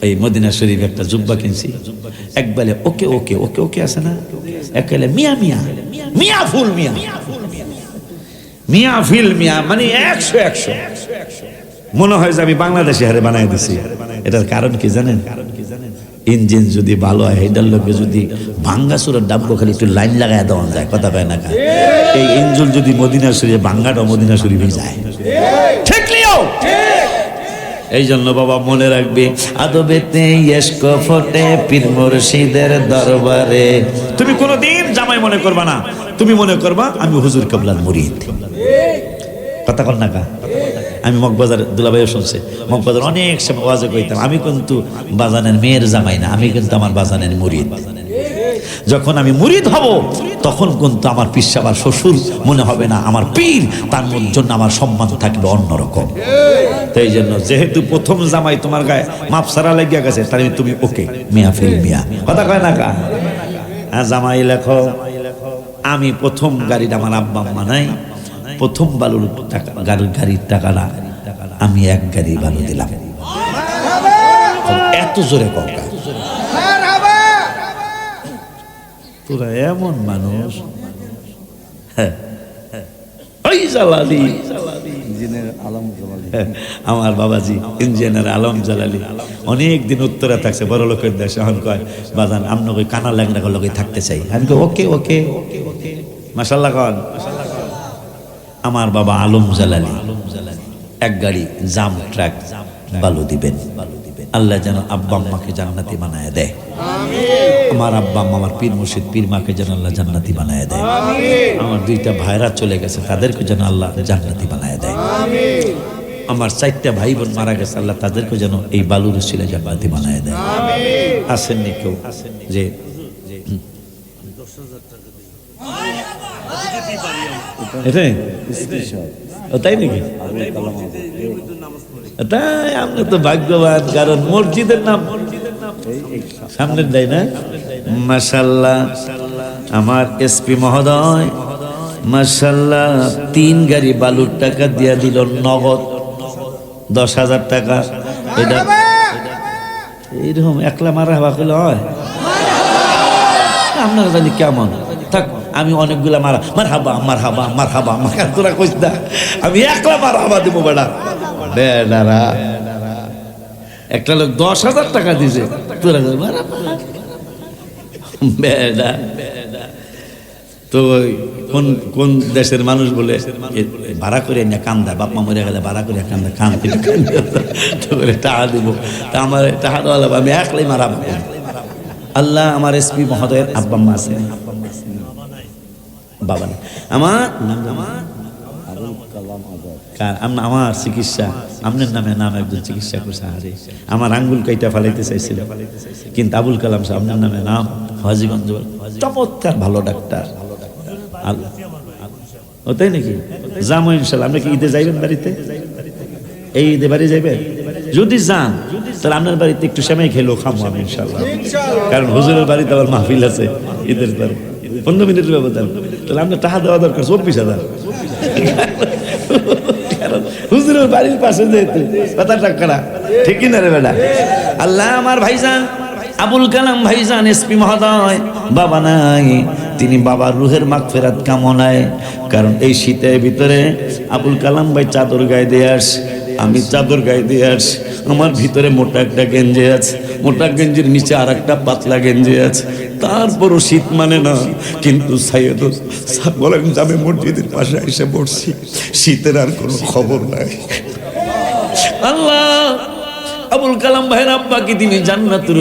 [SPEAKER 1] এই মদিনা শরীফ একটা জুব্বা কিনছি, একবারে ওকে ওকে ওকে ওকে আছে না, একবারে মিয়া মিয়া মিয়া ফুল মিয়া মিয়া ফিল মিয়া, মানে 100 মনে হয় যে আমি বাংলাদেশে হারে বানাই দিছি। এটার কারণ কি জানেন? ইঞ্জিন যদি ভালো হয়, এটার লোকে যদি ভাঙ্গা সুরের ডাব্বো খালি একটু লাইন লাগায় দেওয়া যায়, কথা পায় না। এই ইঞ্জিন যদি মদিনা শরীফে, ভাঙ্গাটা মদিনা শরীফে যায়, ঠিক লিও। এই জন্য বাবা মনে রাখবে, আদবেতে ইশক ফোটে পীর মুর্শিদের দরবারে। তুমি কোনোদিন জামাই মনে করবা না, তুমি মনে করবা আমি হুজুর কেবলার মুরিদ। কথা কন না কা? আমি মগবাজার, দুলাভাইও শুনছে, মগবাজার অনেক সময় ওয়াজে কইতাম, আমি কিন্তু বাজানের মেয়ের জামাই না, আমি কিন্তু আমার বাজানের মুরিদ। যখন আমি মুরিদ হব তখন কিন্তু আমার পীর সাহেব শ্বশুর মনে হবে না, আমার পীর, তার জন্য আমার সম্মান থাকবে অন্যরকম। তো এই জন্য যেহেতু প্রথম জামাই তোমার গায়ে মাপ সারা লাগিয়া গেছে, তার তুমি ওকে মিয়া ফিল মিয়া, কথা কয় না কা? জামাই লেখো, আমি প্রথম গাড়িটা আমার আব্বা আম্মা নাই, প্রথম বালুর টাকা, গাড়ির টাকাটা আমি 1 গাড়ি বালু দিলাম। এত জোরে কথা, তোরা এমন মানুষ। আমার বাবাজি ইঞ্জিনিয়ার আলম জালালি অনেক দিন উত্তরা থাকছে, বড় লোকের দেশে। এখন কয় বাজান আপনাকে কানা ল্যাংড়া লোকে থাকতে চাই। আমি ওকে ওকে মাশাআল্লাহ খান। আমার বাবা আলম জালালি এক গাড়ি জাম ট্রাক বালু দিবেন। আল্লাহ যেন আব্বা আম্মাকে জান্নাতি বানায় দেয়। আমার আব্বা আম্মা, আমার পীর মুর্শিদ পীর মাকে যেন আল্লাহ জান্নাতি বানায় দেয়। আমার দুইটা ভাইরা চলে গেছে, তাদেরকে যেন আল্লাহ জান্নাতি বানায় দেয়। আমার 4টা ভাই বোন মারা গেছে, আল্লাহ তাদেরকে যেন এই বালুর উসিলায় জান্নাতি বানায় দেয়। আসেননি কেউ যে এটাই ও তাই নাকি? তাই আপনি তো ভাগ্যবান, কারণ মসজিদের নাম সামনের দেয় না। মাশাআল্লাহ আমার এসপি মহোদয় মাশাআল্লাহ 3 গাড়ি বালুর টাকা দিয়া দিল নগদ 10,000 টাকা। এটা এইরকম একলা মারা হওয়া করলে হয়? আপনারা জানি কেমন থাক, আমি অনেকগুলা মারহাবা মারহাবা তোরা কইস না, আমি একলা মারহাবা দিব বেড়া বেড়ারা। একটা লোক 10,000 টাকা দিছে, তোরা বেড়া। তো কোন কোন দেশের মানুষ বলে ভাড়া করে না কান্দা, বাপ মা মরে গেলে ভাড়া করে কান্দা কান্দি টাকা দিব। তা আমার টাকা দেওয়া লাগবে, আমি একলাই মারাবো। আল্লাহ আমার এসপি মহোদয়ের আব্বা আম্মা আছে, বাবা নেই। আমার আমার চিকিৎসা আপনার নামে নাম একজন চিকিৎসা করছে। আরে আমার আঙ্গুল কাইটা ফেলাইতে চাইছিল, কিন্তু আবুল কালাম সাহেব আপনার নামে নাম হাজীগঞ্জ চমৎকার ভালো ডাক্তার। ও তাই নাকি? যাবো ইনশাল্লাহ। আপনি কি ঈদে যাইবেন বাড়িতে? এই ঈদে বাড়ি যাইবেন? যদি যান তাহলে আপনার বাড়িতে একটু সেমাই খেলেও খাবো আমি ইনশাল্লাহ, কারণ হুজুরের বাড়িতে আবার মাহফিল আছে ঈদের পরে 15 মিনিটের ব্যবধান। তাহলে আপনার টাকা দেওয়া দরকার 24,000, কারণ হুজুরের বাড়ির পাশে যেহেতু কথা টাকা ঠিক কিনা রে বেটা। আল্লাহ আমার ভাইজান আবুল কালাম ভাইজান এসপি মহোদয় বাবা নাই, তিনি বাবার রুহের মাগফিরাত কামনায়, কারণ এই শীতের ভিতরে আবুল কালাম ভাই চাদর গায়ে দিয়ে আসে, আমি চাদর গায়ে দিয়ে আসি। আমার ভিতরে মোটা একটা গেঞ্জি আছে, মোটা গেঞ্জির নিচে আর একটা পাতলা গেঞ্জি আছে, তারপরও শীত মানে না। কিন্তু সাইয়েদ বলেন আমি মসজিদের পাশে এসে পড়ছি, শীতের আর কোনো খবর নাই। আল্লাহ আবুল কালাম ভাইয়ের আব্বাকে তিনি জান্নাতুল